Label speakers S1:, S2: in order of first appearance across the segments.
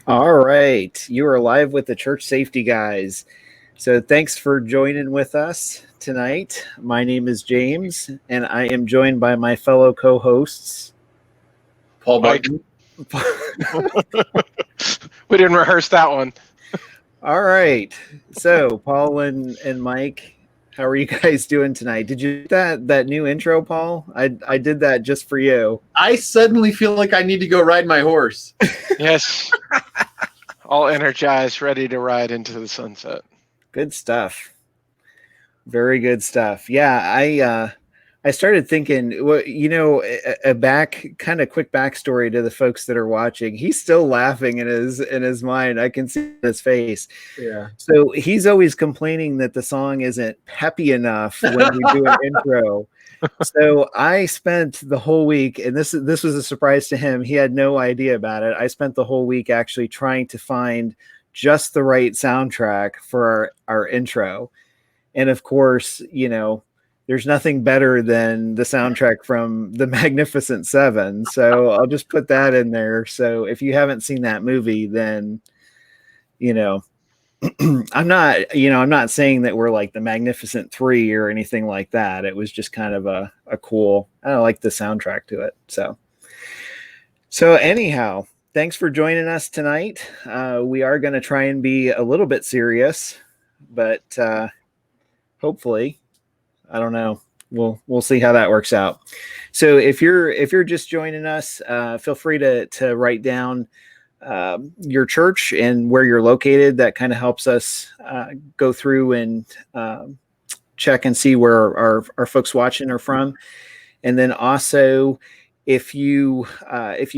S1: All right, you are live with the Church Safety Guys. So thanks for joining with us tonight. My name is James, and I am joined by my fellow co-hosts,
S2: Paul Mike. We didn't rehearse that one.
S1: All right, so Paul and Mike, how are you guys doing tonight? Did you get that new intro, Paul? I did that just for you.
S3: I suddenly feel like I need to go ride my horse.
S2: Yes. All energized, ready to ride into the sunset.
S1: Good stuff. Very good stuff. Yeah, I started thinking, well, you know, a quick backstory to the folks that are watching. He's still laughing in his mind. I can see his face.
S3: Yeah.
S1: So he's always complaining that the song isn't peppy enough when we do an intro. So I spent the whole week, and this was a surprise to him. He had no idea about it. I spent the whole week actually trying to find just the right soundtrack for our intro. And of course, you know, there's nothing better than the soundtrack from The Magnificent Seven. So I'll just put that in there. So if you haven't seen that movie, then, you know, I'm not saying that we're like the Magnificent Three or anything like that. It was just kind of a cool, I like the soundtrack to it. So anyhow, thanks for joining us tonight. We are going to try and be a little bit serious, but hopefully, I don't know. We'll see how that works out. So if you're just joining us, feel free to write down your church and where you're located. That kind of helps us go through and check and see where our folks watching are from. And then also, if you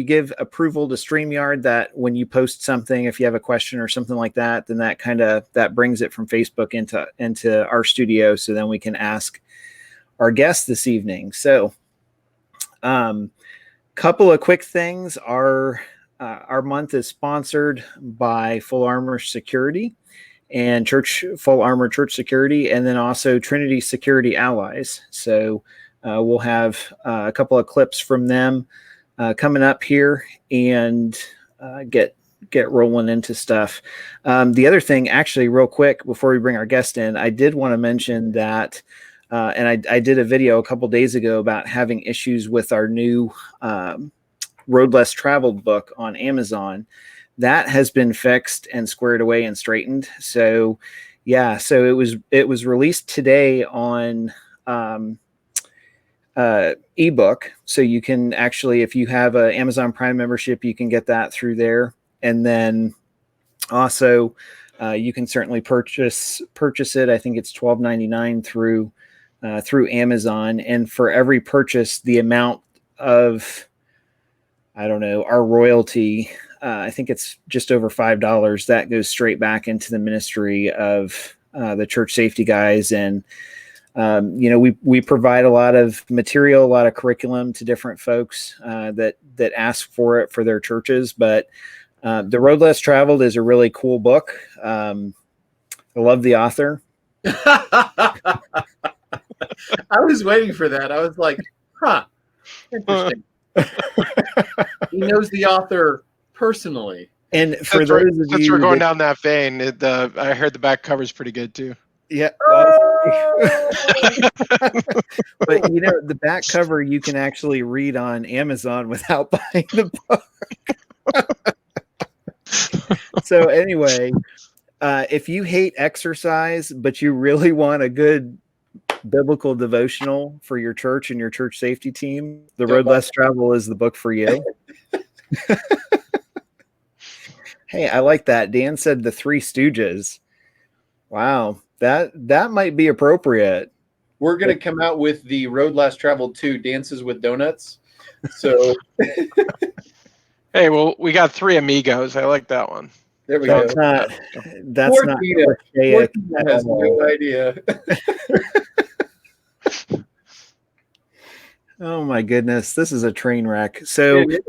S1: give approval to StreamYard, that when you post something, if you have a question or something like that, then that brings it from Facebook into our studio, so then we can ask our guest this evening. So couple of quick things. Our month is sponsored by Full Armor Security and Full Armor Church Security, and then also Trinity Security Allies. So we'll have a couple of clips from them coming up here and get rolling into stuff. The other thing, actually, real quick, before we bring our guest in, I did want to mention that, and I did a video a couple days ago about having issues with our new Road Less Traveled book on Amazon. That has been fixed and squared away and straightened. So yeah, so it was released today on ebook. So you can actually, if you have an Amazon Prime membership, you can get that through there. And then also you can certainly purchase it. I think it's $12.99 through Amazon. And for every purchase, the amount of, I don't know, our royalty, I think it's just over $5. That goes straight back into the ministry of the Church Safety Guys. And, you know, we provide a lot of material, a lot of curriculum to different folks that ask for it for their churches. But The Road Less Traveled is a really cool book. I love the author.
S3: I was waiting for that. I was like, huh, interesting. He knows the author personally.
S1: And for those of you,
S2: since we're going down that vein, I heard the back cover is pretty good too.
S1: Yeah. Well, but you know, the back cover you can actually read on Amazon without buying the book. So anyway, if you hate exercise, but you really want a good biblical devotional for your church and your church safety team, The Road Less Travel is the book for you. Hey, I like that. Dan said the Three Stooges. Wow, that might be appropriate.
S3: We're going to come out with the Road Less Traveled 2 Dances with Donuts. So,
S2: hey, well, we got Three Amigos. I like that one.
S3: There we go.
S1: That's not
S3: Portina has no idea.
S1: Oh my goodness, this is a train wreck.
S3: Yeah,
S1: So
S3: it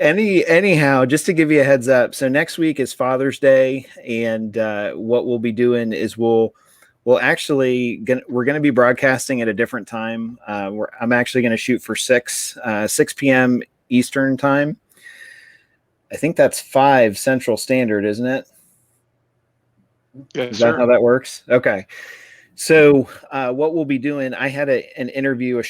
S3: is.
S1: anyhow, just to give you a heads up, so next week is Father's Day, and what we'll be doing is we're going to be broadcasting at a different time. I'm actually going to shoot for 6 p.m. Eastern time. I think that's 5 Central Standard, isn't it?
S2: Yes,
S1: Is that
S2: sir.
S1: how that works? Okay. So what we'll be doing, I had a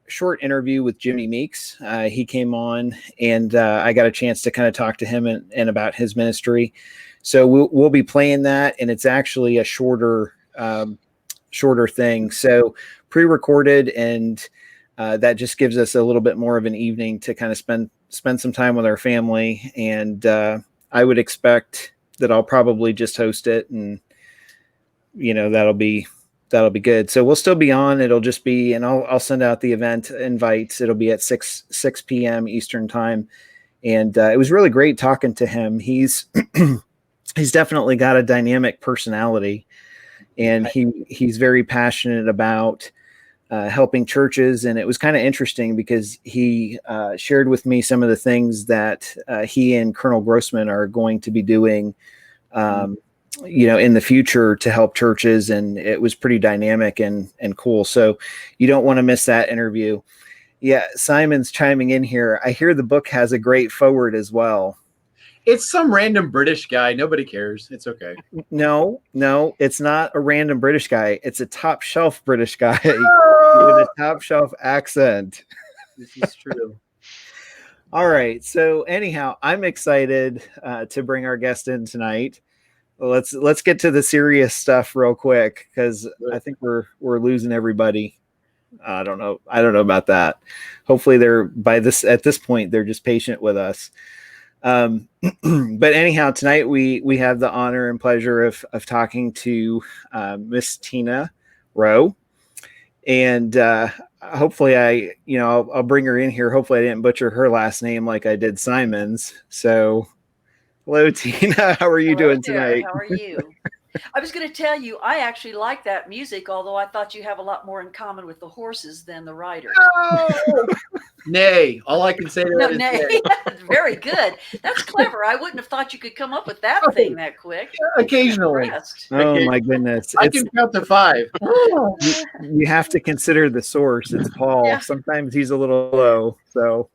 S1: short interview with Jimmy Meeks. He came on, and I got a chance to kind of talk to him and about his ministry. So we'll be playing that, and it's actually a shorter thing. So pre-recorded, and that just gives us a little bit more of an evening to kind of spend some time with our family. And I would expect that I'll probably just host it, and that'll be good. So we'll still be on. It'll just be, and I'll send out the event invites. It'll be at 6 p.m. Eastern time. And it was really great talking to him. He's he's definitely got a dynamic personality, and he's very passionate about helping churches. And it was kind of interesting because he shared with me some of the things that he and Colonel Grossman are going to be doing in the future to help churches. And it was pretty dynamic and cool. So you don't want to miss that interview. Yeah. Simon's chiming in here. I hear the book has a great forward as well.
S3: It's some random British guy. Nobody cares. It's okay.
S1: No, it's not a random British guy. It's a top shelf British guy
S3: Oh!
S1: with a top shelf accent.
S3: This is true.
S1: All right. So anyhow, I'm excited to bring our guest in tonight. Let's get to the serious stuff real quick, because I think we're losing everybody. I don't know about that. Hopefully at this point they're just patient with us. But anyhow, tonight we have the honor and pleasure of talking to Miss Tina Rowe, and hopefully I'll bring her in here. Hopefully I didn't butcher her last name like I did Simon's. So hello, Tina. How are you doing tonight?
S4: How are you? I was going to tell you, I actually like that music, although I thought you have a lot more in common with the horses than the riders.
S3: Oh! Nay. All I can say to that is nay.
S4: Very good. That's clever. I wouldn't have thought you could come up with that thing that quick.
S3: Occasionally.
S1: Oh my goodness.
S3: I can count to 5.
S1: You have to consider the source. It's Paul.
S4: Yeah.
S1: Sometimes he's a little low. So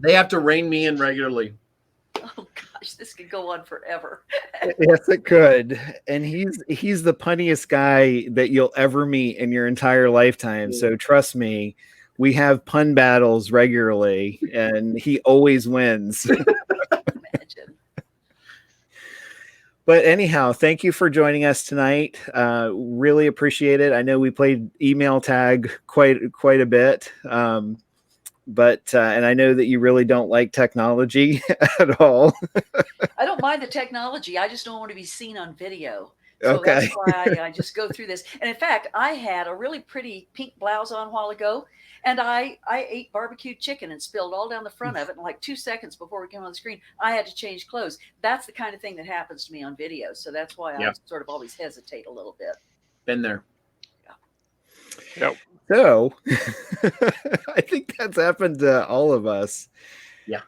S3: They have to rein me in regularly.
S4: Oh gosh, this could go on forever.
S1: Yes, it could. And he's the punniest guy that you'll ever meet in your entire lifetime. So trust me, we have pun battles regularly, and he always wins.
S4: Imagine.
S1: But anyhow, thank you for joining us tonight. Really appreciate it. I know we played email tag quite a bit. But and I know that you really don't like technology at all.
S4: I don't mind the technology. I just don't want to be seen on video. So
S1: Okay.
S4: that's why I just go through this. And in fact, I had a really pretty pink blouse on a while ago, and I ate barbecued chicken and spilled all down the front of it. And like 2 seconds before we came on the screen, I had to change clothes. That's the kind of thing that happens to me on video. So that's why I sort of always hesitate a little bit.
S3: Been there.
S2: Yep.
S1: So I think that's happened to all of us.
S3: Yeah.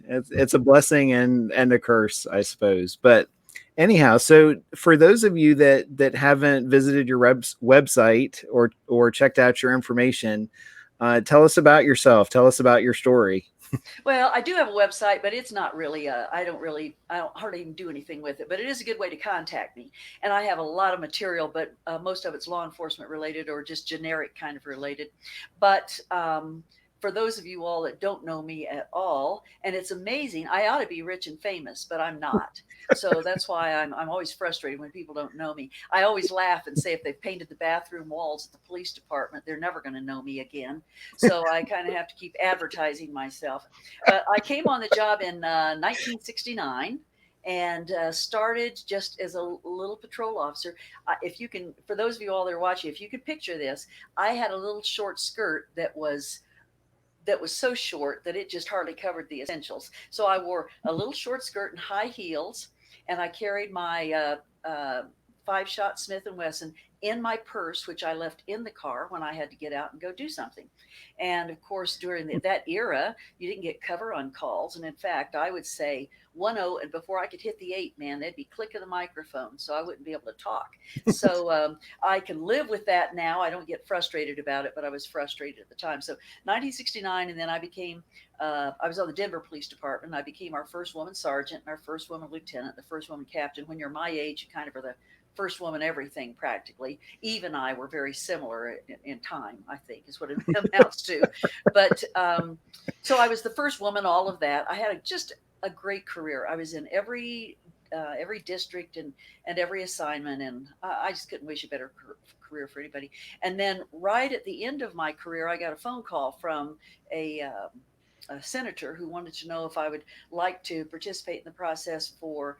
S1: It's a blessing and a curse, I suppose. But anyhow, so for those of you that haven't visited your website or checked out your information, tell us about yourself. Tell us about your story.
S4: Well, I do have a website, but it's not really, I don't hardly even do anything with it, but it is a good way to contact me. And I have a lot of material, but most of it's law enforcement related or just generic kind of related. But for those of you all that don't know me at all, and it's amazing, I ought to be rich and famous, but I'm not. So that's why I'm always frustrated when people don't know me. I always laugh and say if they've painted the bathroom walls at the police department, they're never going to know me again. So I kind of have to keep advertising myself. I came on the job in 1969 and started just as a little patrol officer. If you can, for those of you all that are watching, if you could picture this, I had a little short skirt that was so short that it just hardly covered the essentials. So I wore a little short skirt and high heels, and I carried my 5-shot Smith & Wesson in my purse, which I left in the car when I had to get out and go do something. And of course, during that era, you didn't get cover on calls. And in fact, I would say 1-0, and before I could hit the 8, man, they'd be clicking the microphone, so I wouldn't be able to talk. So I can live with that now. I don't get frustrated about it, but I was frustrated at the time. So 1969, and then I became, I was on the Denver Police Department. I became our first woman sergeant, and our first woman lieutenant, the first woman captain. When you're my age, you kind of are the first woman everything practically. Eve and I were very similar in time, I think, is what it amounts to. But so I was the first woman, all of that. I had just a great career. I was in every district and every assignment, and I just couldn't wish a better career for anybody. And then right at the end of my career, I got a phone call from a senator who wanted to know if I would like to participate in the process for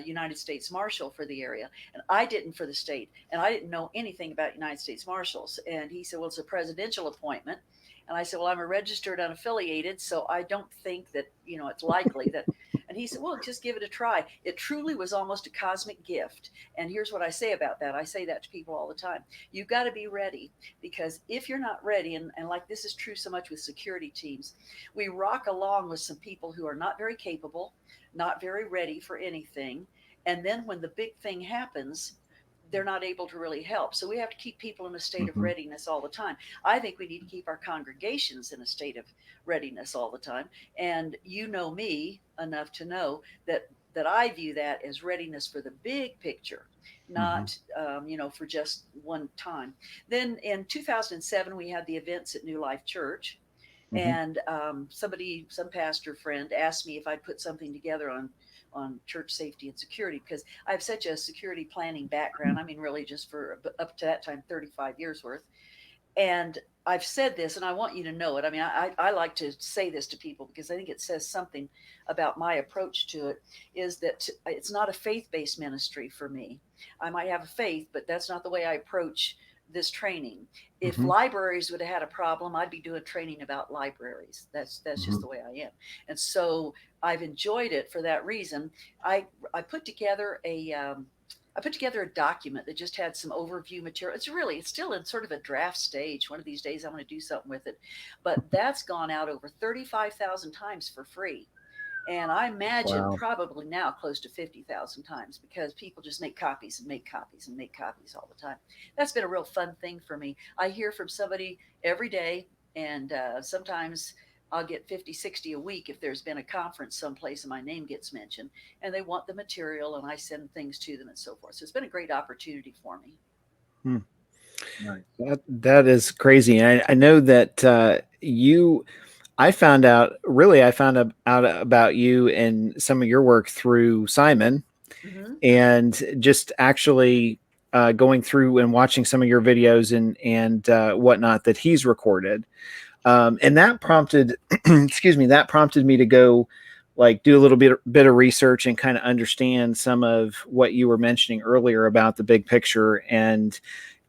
S4: United States Marshal for the area. And I didn't for the state. And I didn't know anything about United States Marshals. And he said, well, it's a presidential appointment. And I said, well, I'm a registered unaffiliated, so I don't think that, it's likely that. And he said, well, just give it a try. It truly was almost a cosmic gift. And here's what I say about that. I say that to people all the time. You've got to be ready, because if you're not ready, and like this is true so much with security teams, we rock along with some people who are not very capable, not very ready for anything. And then when the big thing happens, they're not able to really help. So we have to keep people in a state of readiness all the time. I think we need to keep our congregations in a state of readiness all the time. And you know me enough to know that I view that as readiness for the big picture, not, for just one time. Then in 2007, we had the events at New Life Church. And some pastor friend asked me if I'd put something together on church safety and security, because I have such a security planning background. I mean, really just for up to that time, 35 years worth. And I've said this, and I want you to know it. I mean, I like to say this to people because I think it says something about my approach to it, is that it's not a faith-based ministry for me. I might have a faith, but that's not the way I approach this training. If libraries would have had a problem, I'd be doing training about libraries. That's just the way I am. And so I've enjoyed it for that reason. I put together a document that just had some overview material. It's still in sort of a draft stage. One of these days I'm going to do something with it, but that's gone out over 35,000 times for free. And I imagine probably now close to 50,000 times, because people just make copies and make copies and make copies all the time. That's been a real fun thing for me. I hear from somebody every day, and sometimes I'll get 50, 60 a week if there's been a conference someplace and my name gets mentioned, and they want the material, and I send things to them and so forth. So it's been a great opportunity for me.
S1: That is crazy. And I know that I found out about you and some of your work through Simon, and just actually going through and watching some of your videos and whatnot that he's recorded. And that prompted, that prompted me to go do a little bit of research and kind of understand some of what you were mentioning earlier about the big picture. And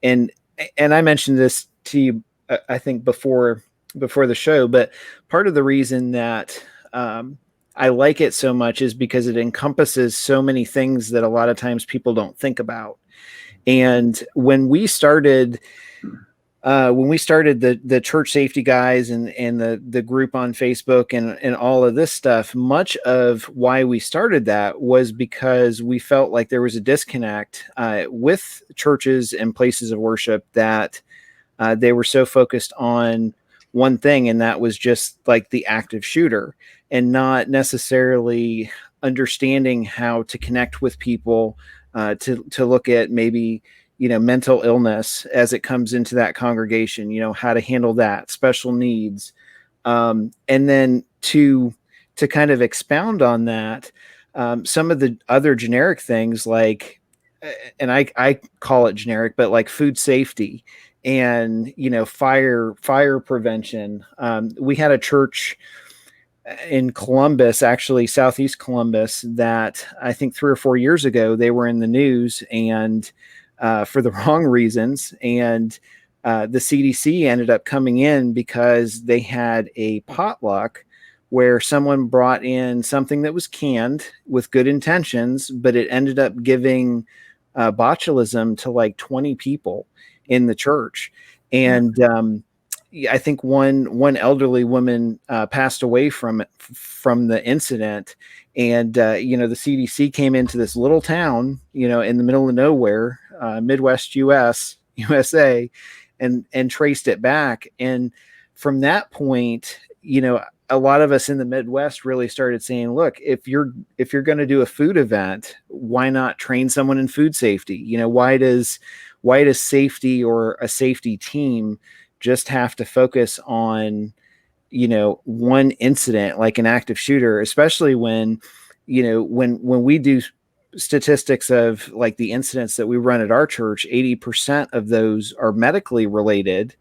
S1: I mentioned this to you, I think before the show, but part of the reason that I like it so much is because it encompasses so many things that a lot of times people don't think about. And when we started the church safety guys and the group on Facebook and all of this stuff, much of why we started that was because we felt like there was a disconnect with churches and places of worship, that they were so focused on one thing, and that was just like the active shooter, and not necessarily understanding how to connect with people, to look at maybe, mental illness as it comes into that congregation, how to handle that, special needs. And then to kind of expound on that, some of the other generic things and I call it generic, but like food safety and, fire prevention. We had a church in Columbus, actually Southeast Columbus, that I think 3 or 4 years ago, they were in the news, and for the wrong reasons. And the CDC ended up coming in because they had a potluck where someone brought in something that was canned with good intentions, but it ended up giving botulism to like 20 people in the church. And I think one elderly woman passed away from the incident. And the CDC came into this little town, in the middle of nowhere, Midwest USA, and traced it back. And from that point, a lot of us in the Midwest really started saying, look, if you're going to do a food event, why not train someone in food safety? Why does safety or a safety team just have to focus on, one incident like an active shooter, especially when we do statistics of like the incidents that we run at our church, 80% of those are medically related.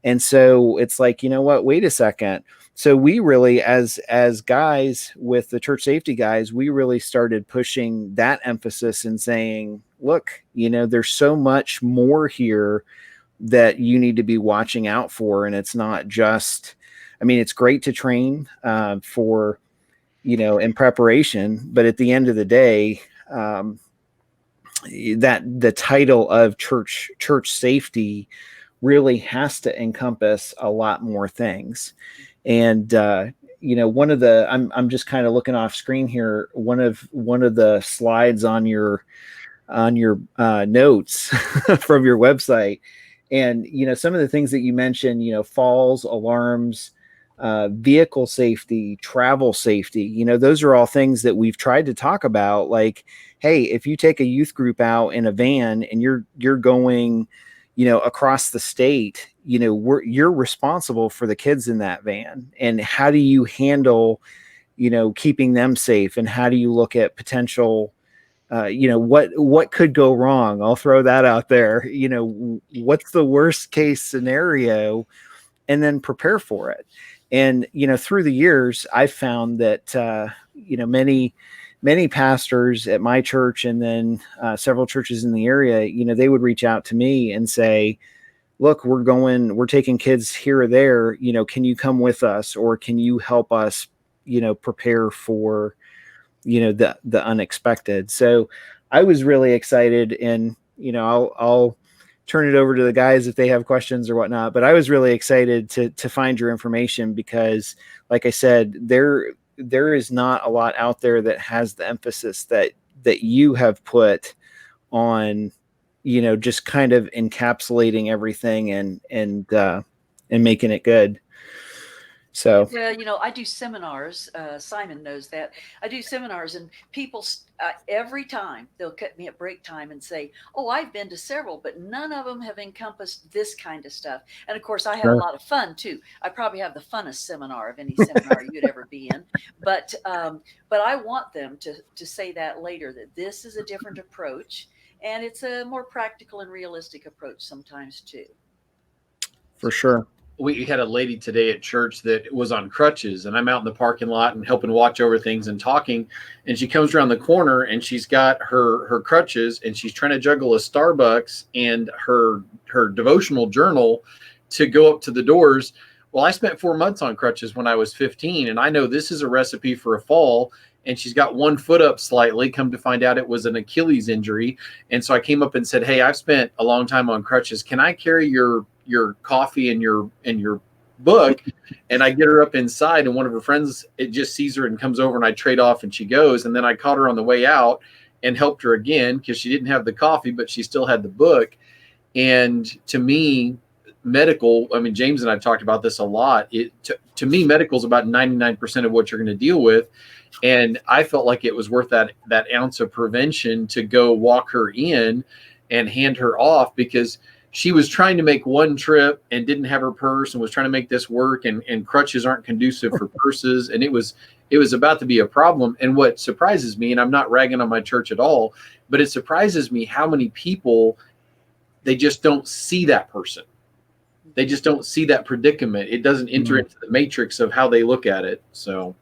S1: And so it's like, what, wait a second. So we really, as guys with the church safety guys, we really started pushing that emphasis and saying, look, there's so much more here that you need to be watching out for. And it's not just, it's great to train for, in preparation, but at the end of the day, that the title of church safety really has to encompass a lot more things. And one of the I'm just kind of looking off screen here. One of the slides on your notes from your website, and some of the things that you mentioned, falls, alarms, vehicle safety, travel safety. Those are all things that we've tried to talk about. Like, hey, if you take a youth group out in a van and you're going, across the state, you're responsible for the kids in that van. And how do you handle, keeping them safe? And how do you look at potential, what could go wrong? I'll throw that out there. What's the worst case scenario, and then prepare for it. And, through the years, I've found that, many pastors at my church, and then several churches in the area, they would reach out to me and say, look, we're taking kids here or there, can you come with us, or can you help us, prepare for, the unexpected. So I was really excited, and, I'll turn it over to the guys if they have questions or whatnot, but I was really excited to find your information, because like I said, there is not a lot out there that has the emphasis that you have put on, just kind of encapsulating everything and making it good. So,
S4: well, I do seminars. Simon knows that. I do seminars, and people every time they'll cut me at break time and say, "Oh, I've been to several, but none of them have encompassed this kind of stuff." And of course, I have a lot of fun too. I probably have the funnest seminar of any seminar you'd ever be in. But I want them to say that later, that this is a different approach, and it's a more practical and realistic approach sometimes too.
S1: For sure.
S3: We had a lady today at church that was on crutches, and I'm out in the parking lot and helping watch over things and talking. And she comes around the corner and she's got her crutches, and she's trying to juggle a Starbucks and her devotional journal to go up to the doors. Well, I spent 4 months on crutches when I was 15, and I know this is a recipe for a fall. And she's got one foot up slightly. Come to find out, it was an Achilles injury. And so I came up and said, "Hey, I've spent a long time on crutches. Can I carry your coffee and your book?" And I get her up inside, and one of her friends, it just sees her and comes over, and I trade off, and she goes. And then I caught her on the way out and helped her again, because she didn't have the coffee, but she still had the book. And to me, medical, James and I've talked about this a lot. To me, medical is about 99% of what you're going to deal with. And I felt like it was worth that ounce of prevention to go walk her in and hand her off, because she was trying to make one trip and didn't have her purse, and was trying to make this work, and crutches aren't conducive for purses. And it was about to be a problem. And what surprises me, and I'm not ragging on my church at all, but it surprises me how many people, they just don't see that person. They just don't see that predicament. It doesn't enter into the matrix of how they look at it. So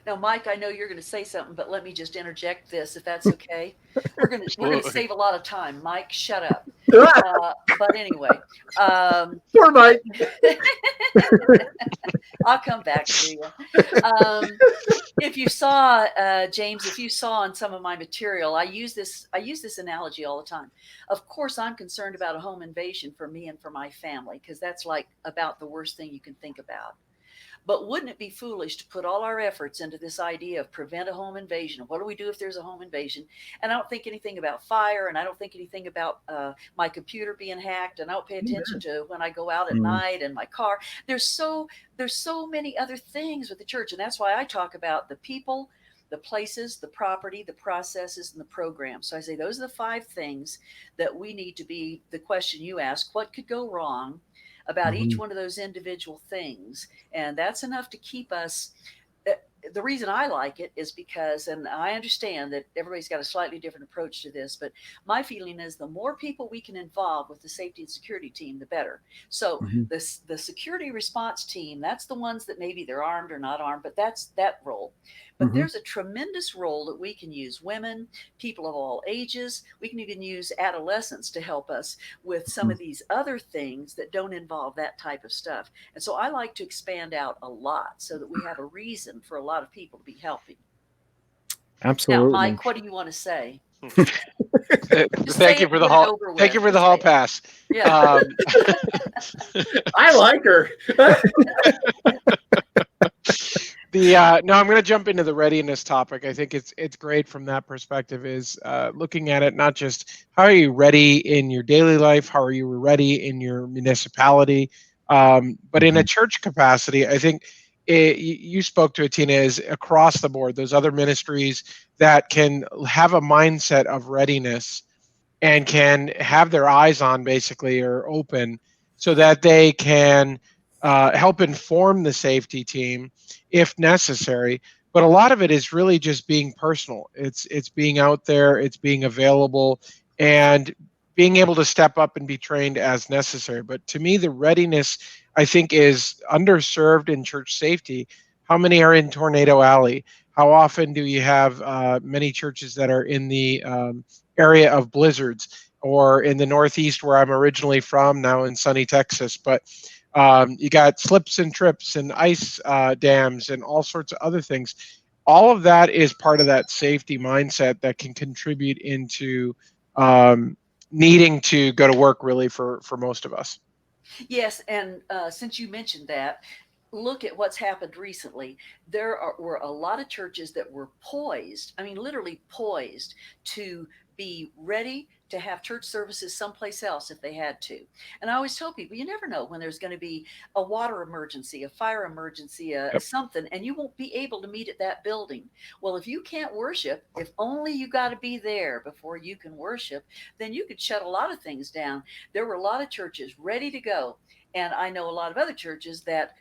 S4: Now, Mike, I know you're going to say something, but let me just interject this, if that's okay. We're going to
S2: Absolutely.
S4: save a lot of time. Mike, shut up. But anyway,
S3: Poor Mike.
S4: I'll come back to you. If you saw, James, if you saw in some of my material, I use this analogy all the time. Of course, I'm concerned about a home invasion for me and for my family, because that's like about the worst thing you can think about. But wouldn't it be foolish to put all our efforts into this idea of prevent a home invasion? What do we do if there's a home invasion? And I don't think anything about fire, and I don't think anything about my computer being hacked, and I don't pay attention to when I go out at night and my car. There's so many other things with the church, and that's why I talk about the people, the places, the property, the processes, and the programs. So I say those are the 5 things that we need to be. The question you asked, what could go wrong about each one of those individual things? And that's enough to keep us. The reason I like it is because, and I understand that everybody's got a slightly different approach to this, but my feeling is the more people we can involve with the safety and security team, the better. So the security response team, that's the ones that maybe they're armed or not armed, but that's that role. But there's a tremendous role that we can use women, people of all ages. We can even use adolescents to help us with some of these other things that don't involve that type of stuff. And so I like to expand out a lot so that we have a reason for a lot of people to be helping.
S1: Absolutely.
S4: Now, Mike, what do you want to say?
S2: Thank you for the hall. Thank you for the hall pass.
S4: Yeah.
S3: I like her.
S2: No, I'm going to jump into the readiness topic. I think it's great from that perspective, is looking at it not just how are you ready in your daily life, how are you ready in your municipality, but in a church capacity. I think you spoke to it, Tina, is across the board, those other ministries that can have a mindset of readiness and can have their eyes on, basically, or open, so that they can help inform the safety team if necessary. But a lot of it is really just being personal. It's being out there, it's being available, and being able to step up and be trained as necessary. But to me, the readiness, I think, is underserved in church safety. How many are in Tornado Alley? How often do you have many churches that are in the area of blizzards, or in the Northeast where I'm originally from, now in sunny Texas? But you got slips and trips and ice dams and all sorts of other things. All of that is part of that safety mindset that can contribute into needing to go to work, really, for most of us.
S4: Yes, and since you mentioned that, look at what's happened recently. There were a lot of churches that were poised, I mean, literally poised, to be ready to have church services someplace else if they had to. And I always tell people, you never know when there's going to be a water emergency, a fire emergency, something, and you won't be able to meet at that building. Well, if you can't worship, if only you got to be there before you can worship, then you could shut a lot of things down. There were a lot of churches ready to go. And I know a lot of other churches that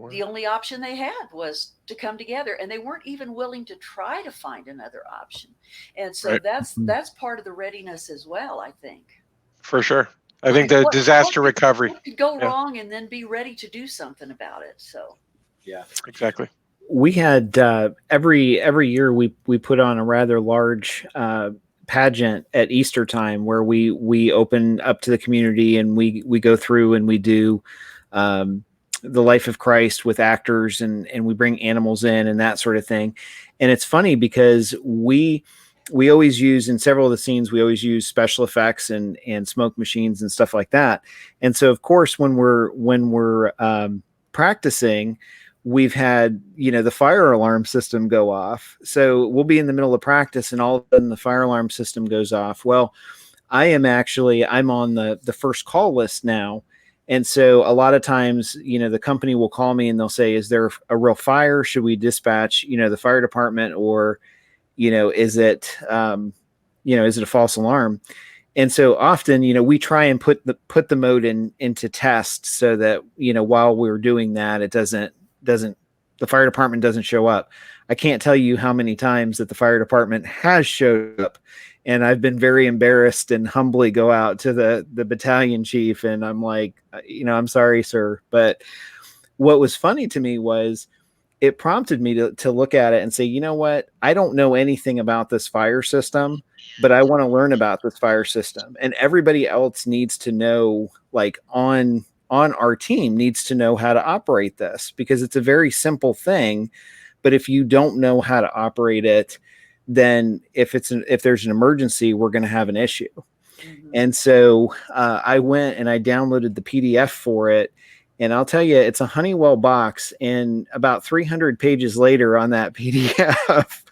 S4: the only option they had was to come together, and they weren't even willing to try to find another option. And so that's part of the readiness as well, I think.
S2: For sure. I think the disaster recovery.
S4: What could go wrong, and then be ready to do something about it. So
S3: yeah,
S2: exactly.
S1: We had every year we put on a rather large pageant at Easter time, where we open up to the community, and we go through and we do the life of Christ with actors, and we bring animals in and that sort of thing. And it's funny because we always use, in several of the scenes, we always use special effects and smoke machines and stuff like that. And so, of course, when we're practicing, we've had, the fire alarm system go off. So we'll be in the middle of practice, and all of a sudden the fire alarm system goes off. Well, I'm on the first call list now. And so a lot of times, the company will call me and they'll say, is there a real fire? Should we dispatch, the fire department, or, is it a false alarm? And so often, we try and put the mode into test, so that, while we're doing that, it doesn't, the fire department doesn't show up. I can't tell you how many times that the fire department has showed up, and I've been very embarrassed and humbly go out to the battalion chief, and I'm like, I'm sorry, sir. But what was funny to me was, it prompted me to look at it and say, you know what? I don't know anything about this fire system, but I want to learn about this fire system. And everybody else needs to know, like on our team needs to know how to operate this, because it's a very simple thing. But if you don't know how to operate it, then if there's an emergency, we're going to have an issue.
S4: Mm-hmm.
S1: And so I went and I downloaded the PDF for it. And I'll tell you, it's a Honeywell box. And about 300 pages later on that PDF,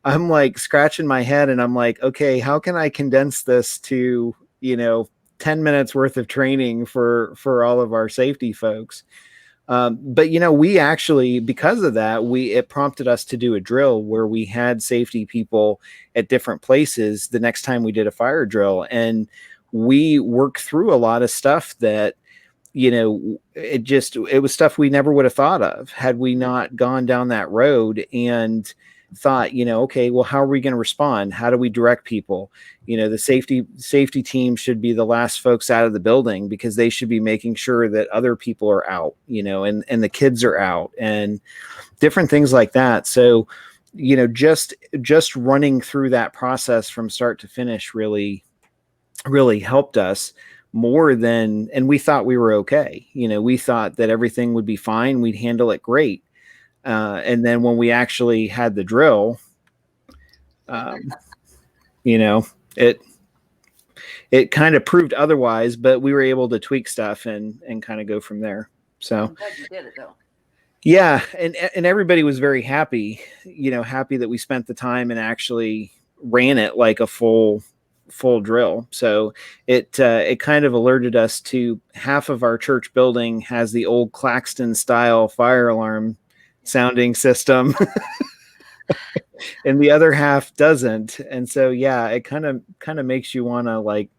S1: I'm like scratching my head and I'm like, okay, how can I condense this to, 10 minutes worth of training for all of our safety folks? But we actually, because of that, it prompted us to do a drill where we had safety people at different places the next time we did a fire drill. And we worked through a lot of stuff that, it was stuff we never would have thought of had we not gone down that road and thought, okay, well, how are we going to respond? How do we direct people? The safety team should be the last folks out of the building, because they should be making sure that other people are out, and the kids are out and different things like that. So, just running through that process from start to finish really, really helped us more than, and we thought we were okay. We thought that everything would be fine. We'd handle it great. And then when we actually had the drill, it kind of proved otherwise, but we were able to tweak stuff and kind of go from there. So
S4: I'm glad you did it though.
S1: Yeah. And everybody was very happy, happy that we spent the time and actually ran it like a full drill. So it kind of alerted us to half of our church building has the old Claxton style fire alarm sounding system and the other half doesn't. And so, yeah, it kind of makes you want to, like,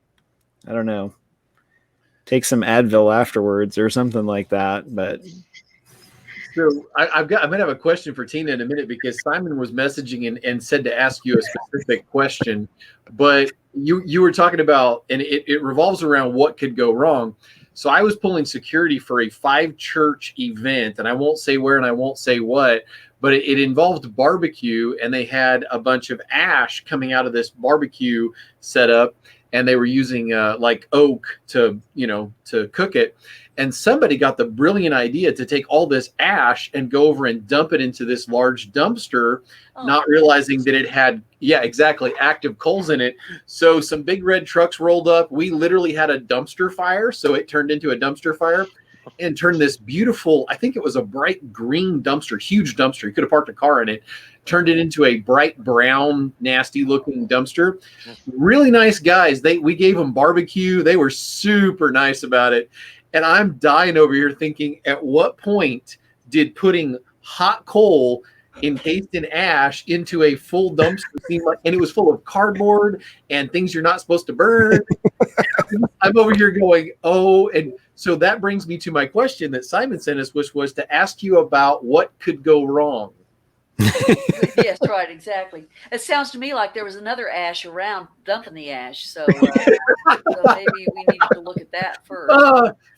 S1: I don't know, take some Advil afterwards or something like that. But
S3: so I'm going to have a question for Tina in a minute, because Simon was messaging and said to ask you a specific question, but you were talking about, and it revolves around what could go wrong. So I was pulling security for a 5-church event, and I won't say where and I won't say what, but it involved barbecue, and they had a bunch of ash coming out of this barbecue setup, and they were using like oak to cook it. And somebody got the brilliant idea to take all this ash and go over and dump it into this large dumpster, not realizing that it had, active coals in it. So some big red trucks rolled up. We literally had a dumpster fire. So it turned into a dumpster fire and turned this beautiful, I think it was a bright green dumpster, huge dumpster. You could have parked a car in it, turned it into a bright brown, nasty looking dumpster. Really nice guys. We gave them barbecue. They were super nice about it. And I'm dying over here thinking, at what point did putting hot coal encased in ash into a full dumpster seem like, and it was full of cardboard and things you're not supposed to burn. I'm over here going, and so that brings me to my question that Simon sent us, which was to ask you about what could go wrong.
S4: Yes, right, exactly. It sounds to me like there was another ash around dumping the ash, so maybe we need to look at that first.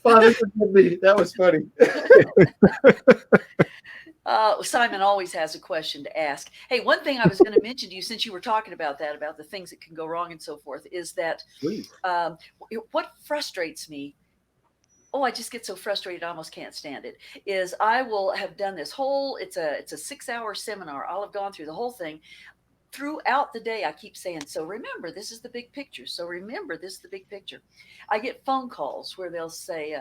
S3: Father, that was funny.
S4: Simon always has a question to ask. Hey, one thing I was going to mention to you, since you were talking about that, about the things that can go wrong and so forth, is that what frustrates me, I just get so frustrated I almost can't stand it, is I will have done this whole, it's a 6-hour seminar. I'll have gone through the whole thing. Throughout the day, I keep saying, so remember, this is the big picture. So remember, this is the big picture. I get phone calls where they'll say,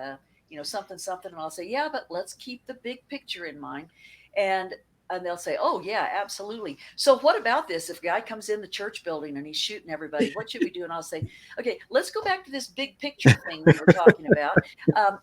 S4: something, and I'll say, yeah, but let's keep the big picture in mind. And they'll say, oh, yeah, absolutely. So what about this? If a guy comes in the church building and he's shooting everybody, what should we do? And I'll say, okay, let's go back to this big picture thing we were talking about.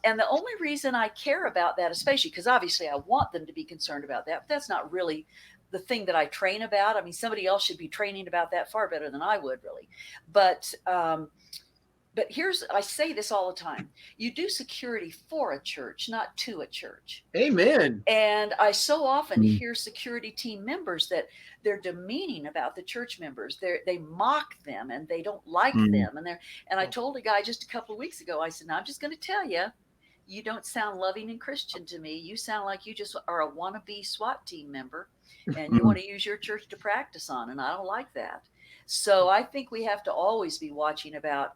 S4: And the only reason I care about that, especially because obviously I want them to be concerned about that, but that's not really the thing that I train about. I mean, somebody else should be training about that far better than I would, really. But I say this all the time. You do security for a church, not to a church.
S3: Amen.
S4: And I so often hear security team members that they're demeaning about the church members. They mock them and they don't like them. And I told a guy just a couple of weeks ago, I said, now I'm just going to tell you, you don't sound loving and Christian to me. You sound like you just are a wannabe SWAT team member and you want to use your church to practice on. And I don't like that. So I think we have to always be watching about.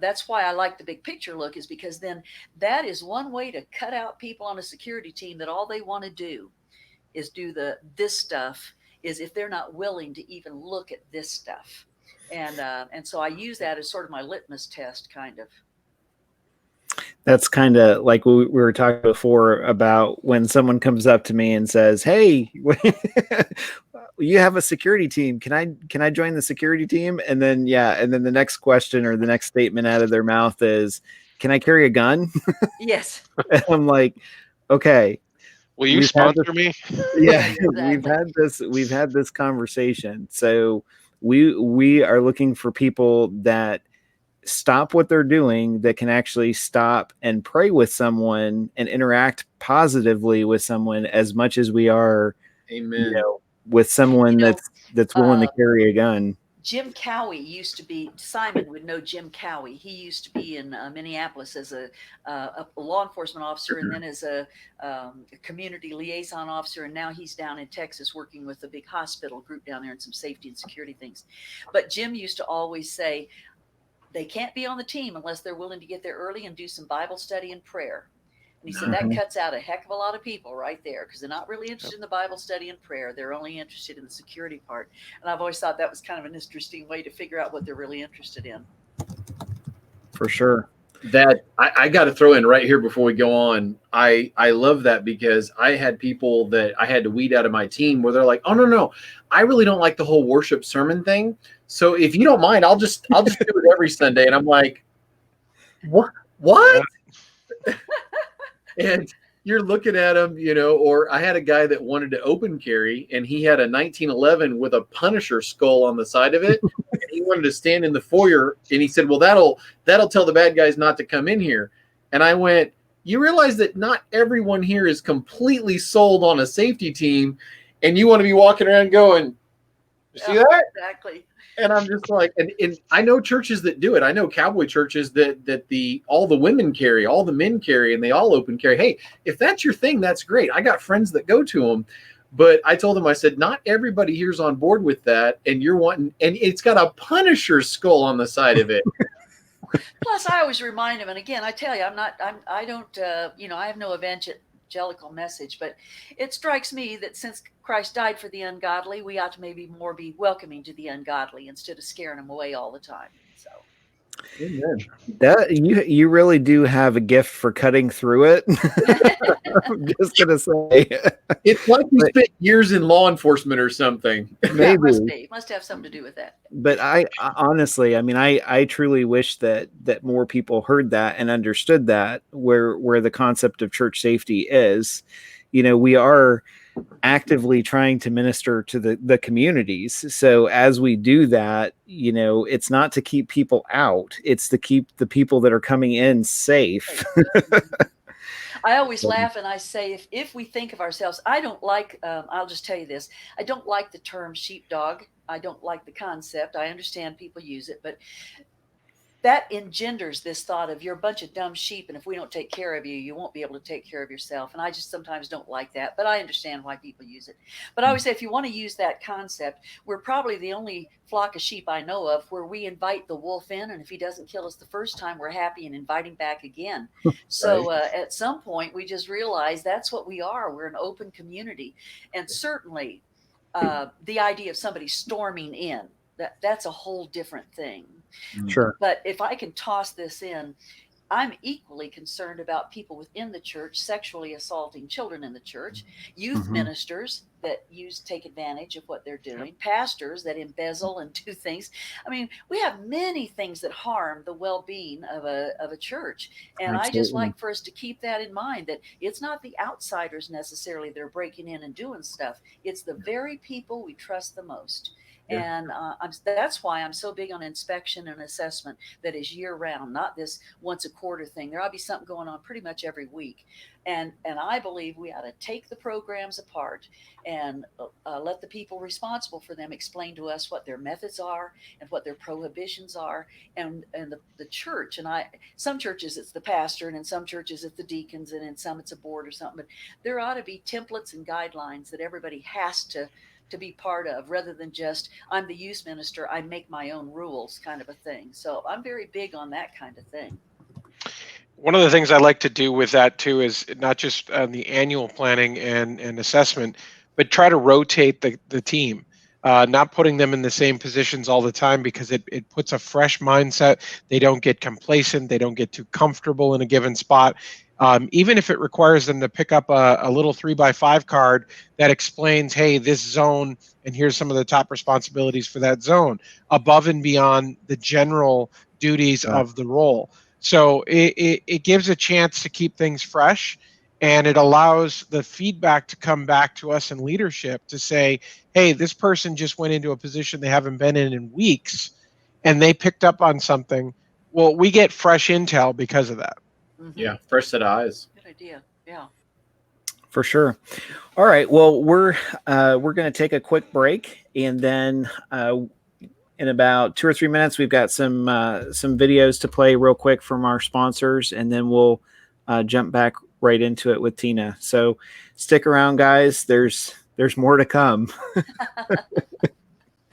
S4: That's why I like the big picture look, is because then that is one way to cut out people on a security team that all they want to do is do this stuff, is if they're not willing to even look at this stuff. And so I use that as sort of my litmus test, kind of.
S1: That's kind of like we were talking before about when someone comes up to me and says, "Hey, you have a security team. Can I join the security team?" And then the next question or the next statement out of their mouth is, "Can I carry a gun?"
S4: Yes.
S1: And I'm like, "Okay,
S2: will you sponsor me?"
S1: Yeah,
S4: Exactly.
S1: we've had this conversation. So we are looking for people that stop what they're doing, that can actually stop and pray with someone and interact positively with someone as much as we are,
S3: Amen.
S1: with someone that's willing to carry a gun.
S4: Jim Cowie used to be, Simon would know Jim Cowie. He used to be in Minneapolis as a law enforcement officer, and then as a community liaison officer. And now he's down in Texas working with a big hospital group down there and some safety and security things. But Jim used to always say, they can't be on the team unless they're willing to get there early and do some Bible study and prayer. And he said that cuts out a heck of a lot of people right there, because they're not really interested in the Bible study and prayer. They're only interested in the security part. And I've always thought that was kind of an interesting way to figure out what they're really interested in.
S1: For sure.
S3: That I got to throw in right here before we go on. I love that, because I had people that I had to weed out of my team where they're like, "Oh no, I really don't like the whole worship sermon thing. So if you don't mind, I'll just do it every Sunday." And I'm like, "What? And you're looking at him, or I had a guy that wanted to open carry, and he had a 1911 with a Punisher skull on the side of it. And he wanted to stand in the foyer, and he said, "Well, that'll tell the bad guys not to come in here." And I went, "You realize that not everyone here is completely sold on a safety team, and you want to be walking around going, you see that?"
S4: Exactly.
S3: And I'm just like, and I know churches that do it. I know cowboy churches that all the women carry, all the men carry, and they all open carry. Hey, if that's your thing, that's great. I got friends that go to them. But I told them, I said, not everybody here's on board with that. And you're wanting, and it's got a Punisher skull on the side of it.
S4: Plus, I always remind them, and again, I tell you, I don't, I have no evangelical message, but it strikes me that since Christ died for the ungodly, we ought to maybe more be welcoming to the ungodly instead of scaring them away all the time. So.
S3: Amen.
S1: That you really do have a gift for cutting through it. I'm just gonna say,
S3: it's like you spent years in law enforcement or something.
S1: Maybe
S4: must have something to do with that.
S1: But I honestly, I mean, I truly wish that more people heard that and understood that where the concept of church safety is. We are actively trying to minister to the communities. So as we do that, it's not to keep people out, it's to keep the people that are coming in safe.
S4: I always laugh and I say, if we think of ourselves, I don't like, I'll just tell you this, I don't like the term sheepdog. I don't like the concept. I understand people use it, but that engenders this thought of, you're a bunch of dumb sheep, and if we don't take care of you, you won't be able to take care of yourself. And I just sometimes don't like that, but I understand why people use it. But I always say, if you want to use that concept, we're probably the only flock of sheep I know of where we invite the wolf in, and if he doesn't kill us the first time, we're happy and invite him back again. So at some point, we just realize that's what we are. We're an open community. And certainly the idea of somebody storming in, that's a whole different thing.
S1: Sure.
S4: But if I can toss this in, I'm equally concerned about people within the church sexually assaulting children in the church, youth ministers that take advantage of what they're doing, pastors that embezzle and do things. I mean, we have many things that harm the well-being of a church. And
S1: Absolutely.
S4: I just like for us to keep that in mind, that it's not the outsiders necessarily that are breaking in and doing stuff. It's the very people we trust the most.
S3: Yeah.
S4: And that's why I'm so big on inspection and assessment that is year round, not this once a quarter thing. There ought to be something going on pretty much every week. And I believe we ought to take the programs apart and let the people responsible for them explain to us what their methods are and what their prohibitions are. And the church, and some churches it's the pastor, and in some churches it's the deacons, and in some it's a board or something. But there ought to be templates and guidelines that everybody has to be part of, rather than just, I'm the youth minister, I make my own rules kind of a thing. So I'm very big on that kind of thing.
S2: One of the things I like to do with that too is not just the annual planning and assessment, but try to rotate the team, not putting them in the same positions all the time, because it puts a fresh mindset. They don't get complacent. They don't get too comfortable in a given spot. Even if it requires them to pick up a little 3x5 card that explains, hey, this zone, and here's some of the top responsibilities for that zone, above and beyond the general duties of the role. So it gives a chance to keep things fresh, and it allows the feedback to come back to us in leadership to say, hey, this person just went into a position they haven't been in weeks, and they picked up on something. Well, we get fresh intel because of that.
S4: Mm-hmm.
S3: Yeah, fresh set of eyes.
S4: Good idea. Yeah.
S1: For sure. All right. Well, we're going to take a quick break, and then in about 2 or 3 minutes, we've got some videos to play real quick from our sponsors, and then we'll jump back right into it with Tina. So stick around, guys. There's more to come.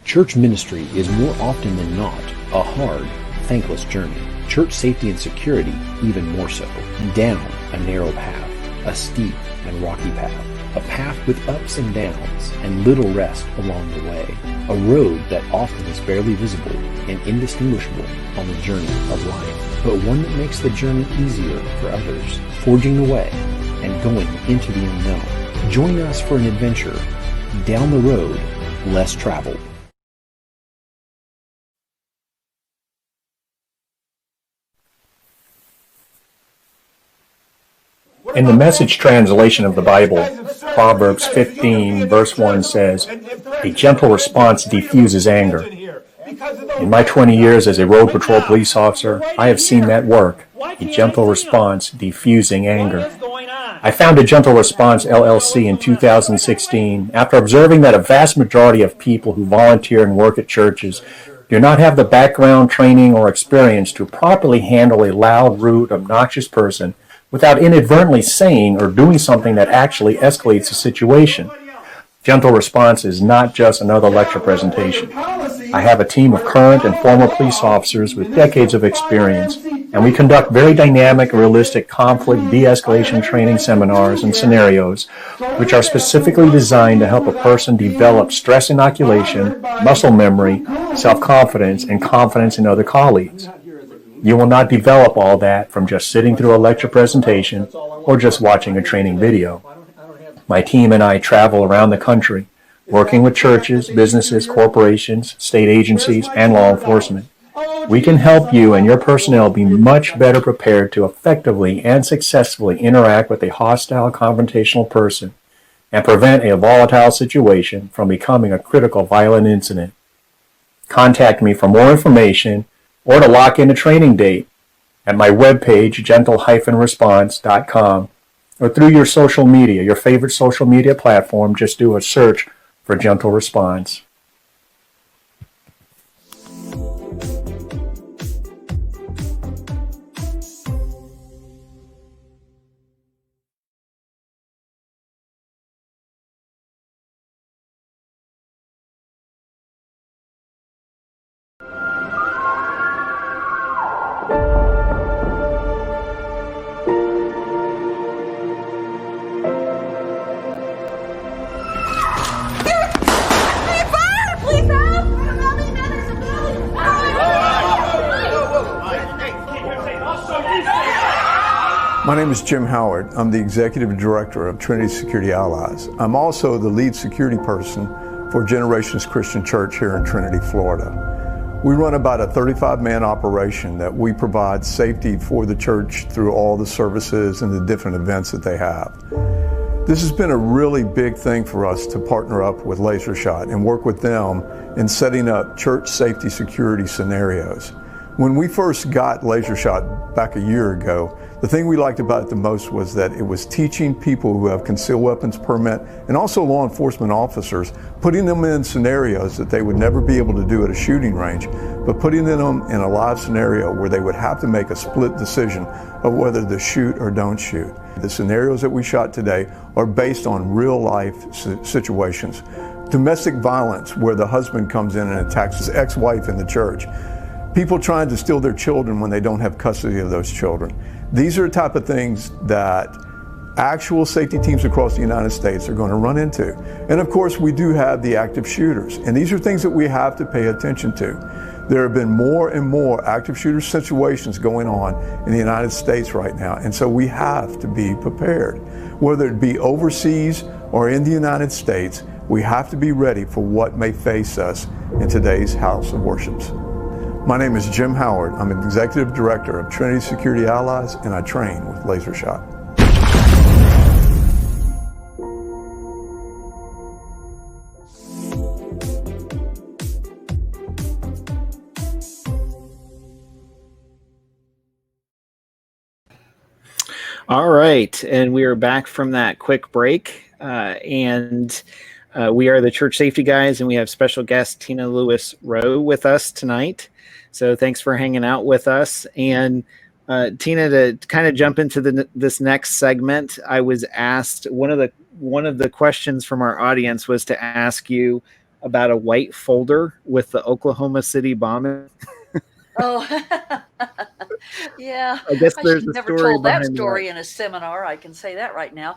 S5: Church ministry is more often than not a hard, thankless journey. Church safety and security even more so. Down a narrow path, a steep and rocky path, a path with ups and downs and little rest along the way, a road that often is barely visible and indistinguishable on the journey of life, but one that makes the journey easier for others, forging the way and going into the unknown. Join us for an adventure down the road less traveled.
S6: In the Message translation of the Bible, Proverbs 15 verse 1 says, "A gentle response diffuses anger." In my 20 years as a road patrol police officer, I have seen that work, a gentle response diffusing anger. I founded Gentle Response LLC in 2016 after observing that a vast majority of people who volunteer and work at churches do not have the background, training, or experience to properly handle a loud, rude, obnoxious person without inadvertently saying or doing something that actually escalates the situation. Gentle Response is not just another lecture presentation. I have a team of current and former police officers with decades of experience, and we conduct very dynamic, realistic conflict de-escalation training seminars and scenarios, which are specifically designed to help a person develop stress inoculation, muscle memory, self-confidence, and confidence in other colleagues. You will not develop all that from just sitting through a lecture presentation or just watching a training video. My team and I travel around the country, working with churches, businesses, corporations, state agencies, and law enforcement. We can help you and your personnel be much better prepared to effectively and successfully interact with a hostile, confrontational person and prevent a volatile situation from becoming a critical, violent incident. Contact me for more information or to lock in a training date at my webpage, gentle-response.com, or through your social media, your favorite social media platform. Just do a search for Gentle Response.
S7: My name is Jim Howard. I'm the Executive Director of Trinity Security Allies. I'm also the lead security person for Generations Christian Church here in Trinity, Florida. We run about a 35-man operation that we provide safety for the church through all the services and the different events that they have. This has been a really big thing for us to partner up with Laser Shot and work with them in setting up church safety security scenarios. When we first got Laser Shot back a year ago, the thing we liked about it the most was that it was teaching people who have concealed weapons permit and also law enforcement officers, putting them in scenarios that they would never be able to do at a shooting range, but putting them in a live scenario where they would have to make a split decision of whether to shoot or don't shoot. The scenarios that we shot today are based on real life situations. Domestic violence, where the husband comes in and attacks his ex-wife in the church. People trying to steal their children when they don't have custody of those children. These are the type of things that actual safety teams across the United States are going to run into. And of course, we do have the active shooters. And these are things that we have to pay attention to. There have been more and more active shooter situations going on in the United States right now. And so we have to be prepared. Whether it be overseas or in the United States, we have to be ready for what may face us in today's house of worships. My name is Jim Howard. I'm an Executive Director of Trinity Security Allies, and I train with Laser Shot.
S1: All right, and we are back from that quick break, and we are the Church Safety Guys, and we have special guest Tina Lewis Rowe with us tonight. So thanks for hanging out with us. And Tina, to kind of jump into this next segment, I was asked, one of the questions from our audience was to ask you about a white folder with the Oklahoma City bombing.
S4: Oh, yeah.
S1: I guess there's a
S4: never
S1: story
S4: told that
S1: behind
S4: story in a seminar. I can say that right now.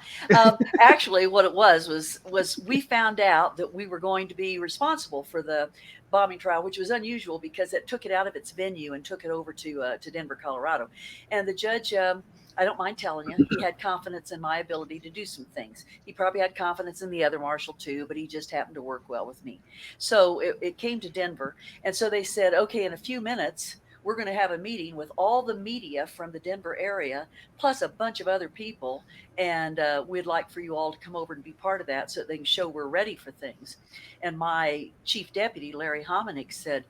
S4: Actually, what it was we found out that we were going to be responsible for the bombing trial, which was unusual because it took it out of its venue and took it over to Denver, Colorado. And the judge, I don't mind telling you, he had confidence in my ability to do some things. He probably had confidence in the other marshal too, but he just happened to work well with me. So it came to Denver. And so they said, okay, in a few minutes, we're going to have a meeting with all the media from the Denver area, plus a bunch of other people. And we'd like for you all to come over and be part of that so that they can show we're ready for things. And my chief deputy, Larry Hominick, said,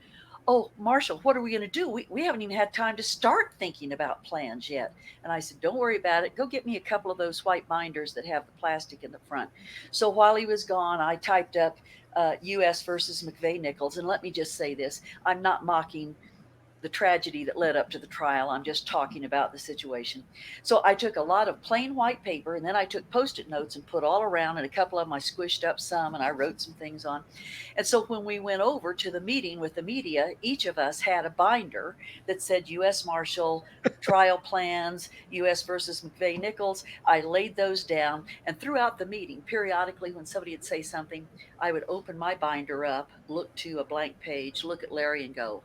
S4: oh, Marshal, what are we going to do? We haven't even had time to start thinking about plans yet. And I said, don't worry about it. Go get me a couple of those white binders that have the plastic in the front. So while he was gone, I typed up U.S. versus McVeigh-Nichols. And let me just say this. I'm not mocking the tragedy that led up to the trial. I'm just talking about the situation. So I took a lot of plain white paper, and then I took Post-it notes and put all around, and a couple of them I squished up some, and I wrote some things on. And so when we went over to the meeting with the media, each of us had a binder that said U.S. Marshal, trial plans, U.S. versus McVeigh-Nichols. I laid those down, and throughout the meeting, periodically when somebody would say something, I would open my binder up, look to a blank page, look at Larry and go,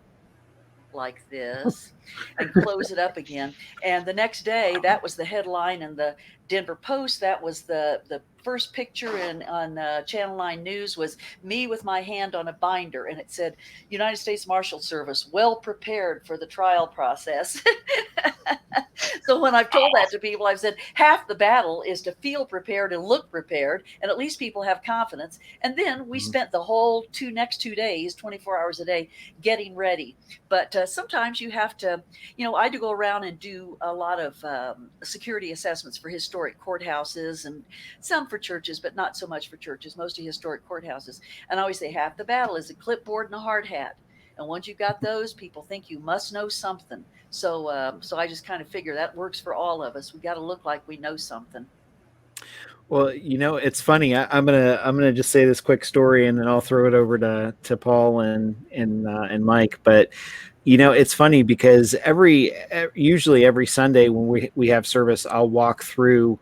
S4: like this, and close it up again. And the next day, that was the headline in the Denver Post. That was the first picture on Channel 9 News was me with my hand on a binder, and it said, United States Marshal Service, well prepared for the trial process. So when I've told that to people, I've said half the battle is to feel prepared and look prepared, and at least people have confidence. And then we spent the whole next 2 days, 24 hours a day, getting ready. But sometimes you have to, I had to go around and do a lot of security assessments for historic courthouses and some for churches, but not so much for churches, mostly historic courthouses. And I always say half the battle is a clipboard and a hard hat. And once you've got those, people think you must know something. So I just kind of figure that works for all of us. We got to look like we know something.
S1: Well, it's funny. I'm gonna just say this quick story, and then I'll throw it over to Paul and Mike. But it's funny because usually every Sunday when we have service, I'll walk through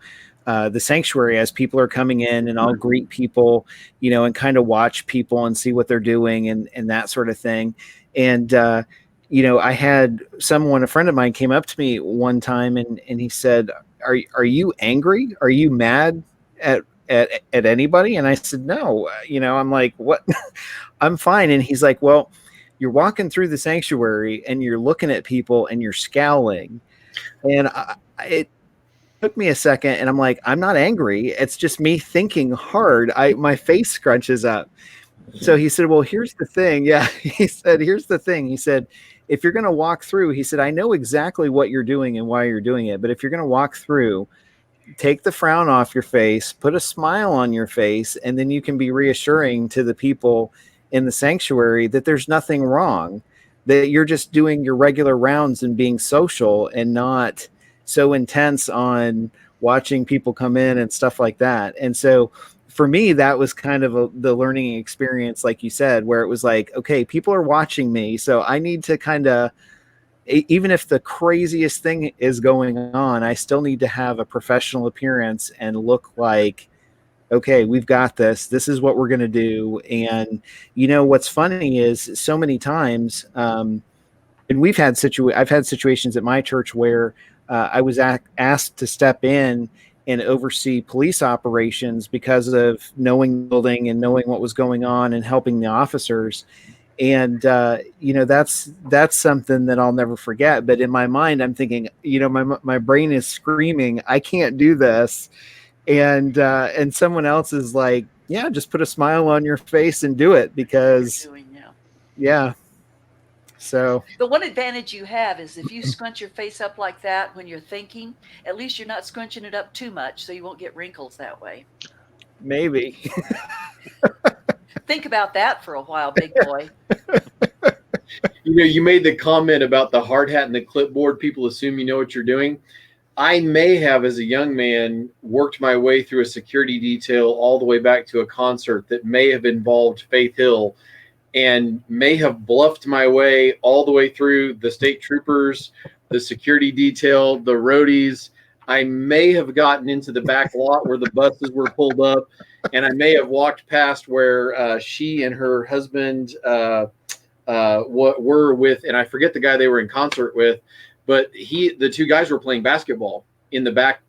S1: the sanctuary as people are coming in, and I'll greet people, and kind of watch people and see what they're doing and that sort of thing. And I had a friend of mine came up to me one time and he said, are you angry? Are you mad at anybody? And I said, no. I'm like, what? I'm fine. And he's like, well, you're walking through the sanctuary and you're looking at people and you're scowling. And took me a second, and I'm like, I'm not angry. It's just me thinking hard. My face scrunches up. So he said, well, here's the thing. Yeah. He said, here's the thing. He said, if you're going to walk through, he said, I know exactly what you're doing and why you're doing it. But if you're going to walk through, take the frown off your face, put a smile on your face, and then you can be reassuring to the people in the sanctuary that there's nothing wrong, that you're just doing your regular rounds and being social and not so intense on watching people come in and stuff like that. And so for me, that was kind of the learning experience, like you said, where it was like, okay, people are watching me, so I need to kind of, even if the craziest thing is going on, I still need to have a professional appearance and look like, okay, we've got this. This is what we're going to do. And what's funny is so many times, and I've had situations at my church where I was asked to step in and oversee police operations because of knowing the building and knowing what was going on and helping the officers. And, that's something that I'll never forget. But in my mind, I'm thinking, my brain is screaming, I can't do this. And someone else is like, yeah, just put a smile on your face and do it, because yeah. So
S4: the one advantage you have is if you scrunch your face up like that when you're thinking, at least you're not scrunching it up too much, so you won't get wrinkles that way.
S1: Maybe.
S4: Think about that for a while, big boy.
S3: You made the comment about the hard hat and the clipboard. People assume you know what you're doing. I may have, as a young man, worked my way through a security detail all the way back to a concert that may have involved Faith Hill, and may have bluffed my way all the way through the state troopers, the security detail, the roadies. I may have gotten into the back lot where the buses were pulled up, and I may have walked past where she and her husband were with, and I forget the guy they were in concert with, but the two guys were playing basketball in the back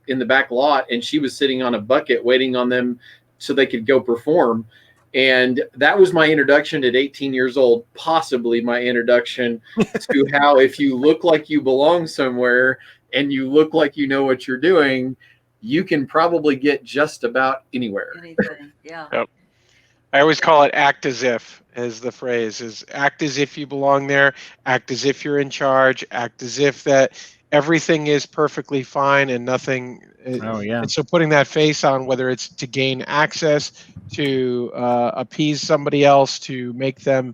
S3: lot, and she was sitting on a bucket waiting on them so they could go perform. And that was my introduction at 18 years old, possibly my introduction to how, if you look like you belong somewhere and you look like you know what you're doing, you can probably get just about anywhere.
S4: Anything, yeah.
S2: Yep. I always call it act as if, as the phrase is, act as if you belong there, act as if you're in charge, act as if that everything is perfectly fine and nothing.
S1: Oh, yeah.
S2: And so putting that face on, whether it's to gain access, to appease somebody else, to make them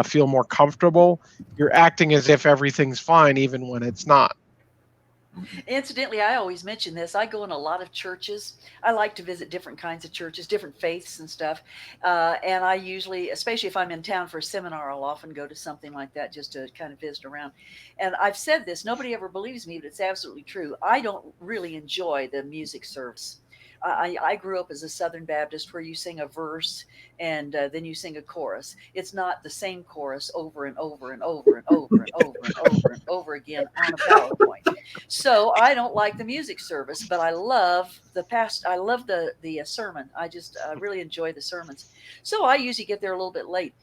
S2: feel more comfortable, you're acting as if everything's fine, even when it's not.
S4: Incidentally, I always mention this. I go in a lot of churches. I like to visit different kinds of churches, different faiths and stuff. And I usually, especially if I'm in town for a seminar, I'll often go to something like that just to kind of visit around. And I've said this, nobody ever believes me, but it's absolutely true. I don't really enjoy the music service. I grew up as a Southern Baptist where you sing a verse and then you sing a chorus. It's not the same chorus over and over and over and over and over and over and over again on a PowerPoint. So I don't like the music service, but I love I love the sermon. I really enjoy the sermons. So I usually get there a little bit late.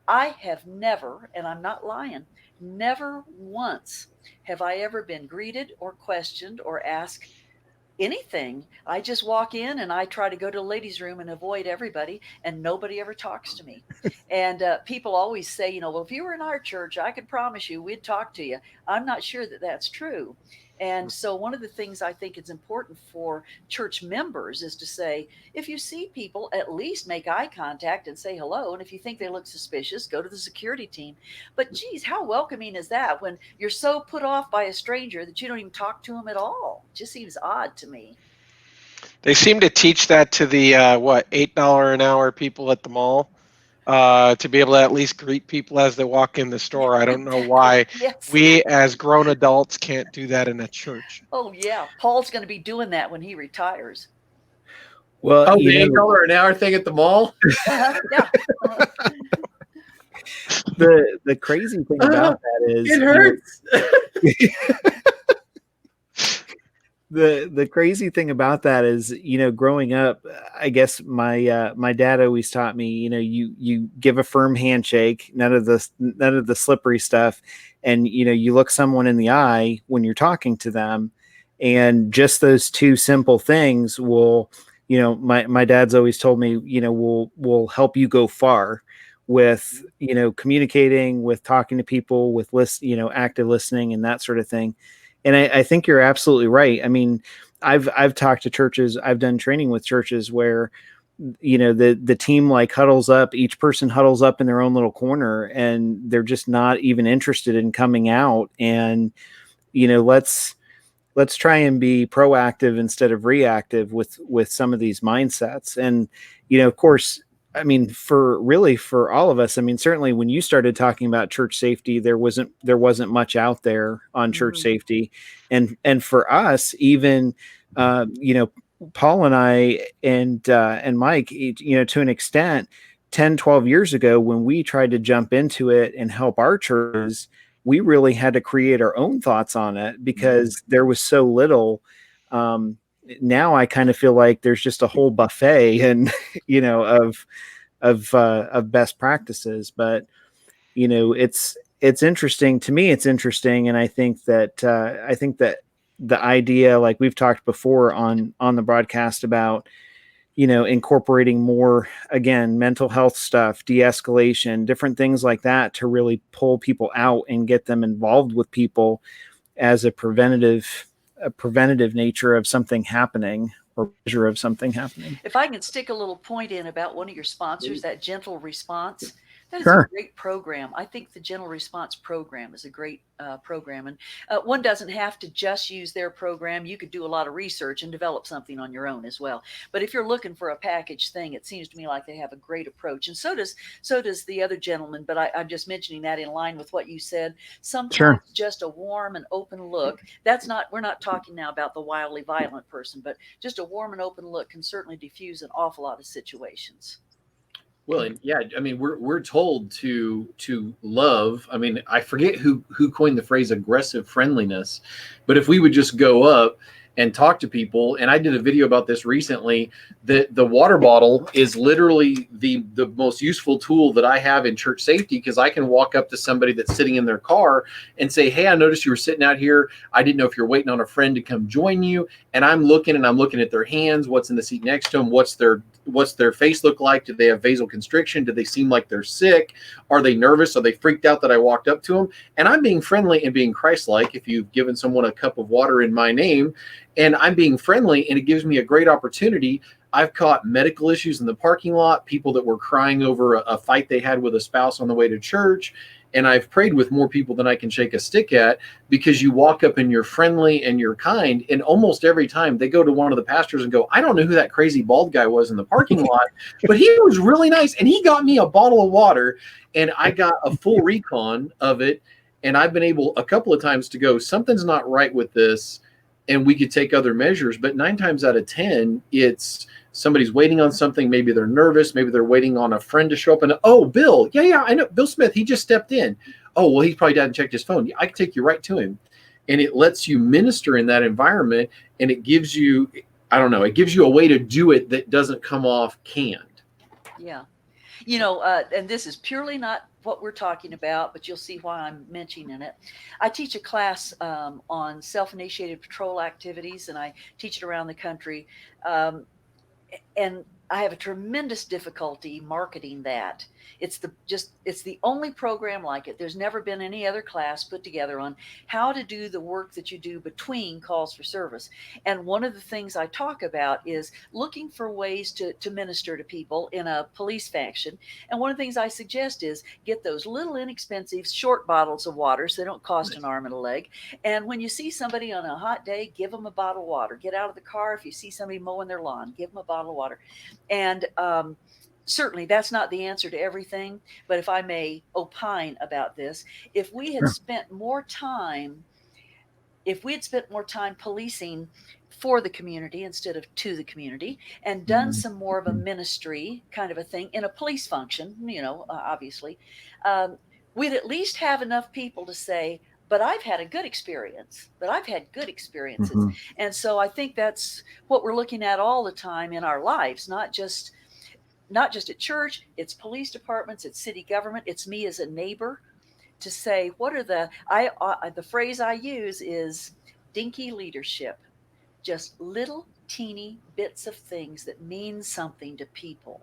S4: I have never, and I'm not lying, never once have I ever been greeted or questioned or asked anything. I just walk in and I try to go to the ladies' room and avoid everybody, and nobody ever talks to me. And people always say, well, if you were in our church, I could promise you we'd talk to you. I'm not sure that that's true. And so one of the things I think is important for church members is to say, if you see people, at least make eye contact and say hello. And if you think they look suspicious, go to the security team. But geez, how welcoming is that when you're so put off by a stranger that you don't even talk to them at all? It just seems odd to me.
S2: They seem to teach that to the, $8 an hour people at the mall. To be able to at least greet people as they walk in the store. I don't know why
S4: Yes.
S2: we as grown adults can't do that in a church.
S4: Oh, yeah. Paul's going to be doing that when he retires.
S1: Well,
S3: the $8 an hour thing at the mall.
S4: Yeah.
S1: The crazy thing about that is
S3: it hurts.
S1: The crazy thing about that is, growing up, I guess my dad always taught me, you give a firm handshake, none of the slippery stuff. And, you look someone in the eye when you're talking to them. And just those two simple things will, my dad's always told me, will help you go far with, communicating, with talking to people, with active listening and that sort of thing. And I think you're absolutely right. I mean, I've talked to churches, I've done training with churches where, the team like huddles up, each person huddles up in their own little corner, and they're just not even interested in coming out. And, let's try and be proactive instead of reactive with some of these mindsets. And, of course, I mean, for all of us, I mean, certainly when you started talking about church safety, there wasn't much out there on church safety. And for us, even, Paul and I and Mike, to an extent, 10, 12 years ago, when we tried to jump into it and help our churches, we really had to create our own thoughts on it because there was so little. Now I kind of feel like there's just a whole buffet and, of best practices. But, it's interesting to me. It's interesting. And I think that the idea, like we've talked before on the broadcast about, incorporating more, again, mental health stuff, de-escalation, different things like that to really pull people out and get them involved with people as a preventative nature of something happening or measure of something happening.
S4: If I can stick a little point in about one of your sponsors, that Gentle Response, that is
S1: Sure.
S4: a great program. I think the Gentle Response program is a great program. And one doesn't have to just use their program. You could do a lot of research and develop something on your own as well. But if you're looking for a package thing, it seems to me like they have a great approach. And so does the other gentleman. But I'm just mentioning that in line with what you said. Sometimes
S1: Sure.
S4: just a warm and open look. We're not talking now about the wildly violent person, but just a warm and open look can certainly diffuse an awful lot of situations.
S3: Well, and yeah, I mean, we're told to love. I mean, I forget who coined the phrase aggressive friendliness, but if we would just go up and talk to people, and I did a video about this recently, that the water bottle is literally the most useful tool that I have in church safety, because I can walk up to somebody that's sitting in their car and say, hey, I noticed you were sitting out here. I didn't know if you're waiting on a friend to come join you. And I'm looking at their hands, what's in the seat next to them, what's their face look like? Do they have vasoconstriction? Do they seem like they're sick? Are they nervous? Are they freaked out that I walked up to them? And I'm being friendly and being Christ-like if you've given someone a cup of water in my name, and I'm being friendly, and it gives me a great opportunity. I've caught medical issues in the parking lot, people that were crying over a fight they had with a spouse on the way to church. And I've prayed with more people than I can shake a stick at, because you walk up and you're friendly and you're kind. And almost every time they go to one of the pastors and go, I don't know who that crazy bald guy was in the parking lot, but he was really nice. And he got me a bottle of water, and I got a full recon of it. And I've been able a couple of times to go, something's not right with this, and we could take other measures. But 9 times out of 10, it's somebody's waiting on something. Maybe they're nervous. Maybe they're waiting on a friend to show up. And, oh, Bill. Yeah, I know. Bill Smith, he just stepped in. Oh, well, he probably hadn't checked his phone. I can take you right to him. And it lets you minister in that environment. And it gives you, it gives you a way to do it that doesn't come off canned.
S4: Yeah. And this is purely not what we're talking about, but you'll see why I'm mentioning it. I teach a class on self-initiated patrol activities, and I teach it around the country. And I have a tremendous difficulty marketing that. It's the only program like it. There's never been any other class put together on how to do the work that you do between calls for service. And one of the things I talk about is looking for ways to minister to people in a police fashion. And one of the things I suggest is get those little inexpensive short bottles of water so they don't cost an arm and a leg. And when you see somebody on a hot day, give them a bottle of water. Get out of the car. If you see somebody mowing their lawn, give them a bottle of water. And certainly that's not the answer to everything, but if I may opine about this, if we had spent more time policing for the community instead of to the community, and done some more of a ministry kind of a thing in a police function, obviously, we'd at least have enough people to say, but I've had a good experience, Mm-hmm. And so I think that's what we're looking at all the time in our lives, not just at church. It's police departments, it's city government, it's me as a neighbor, to say, what are the phrase I use is dinky leadership. just little teeny bits of things that mean something to people.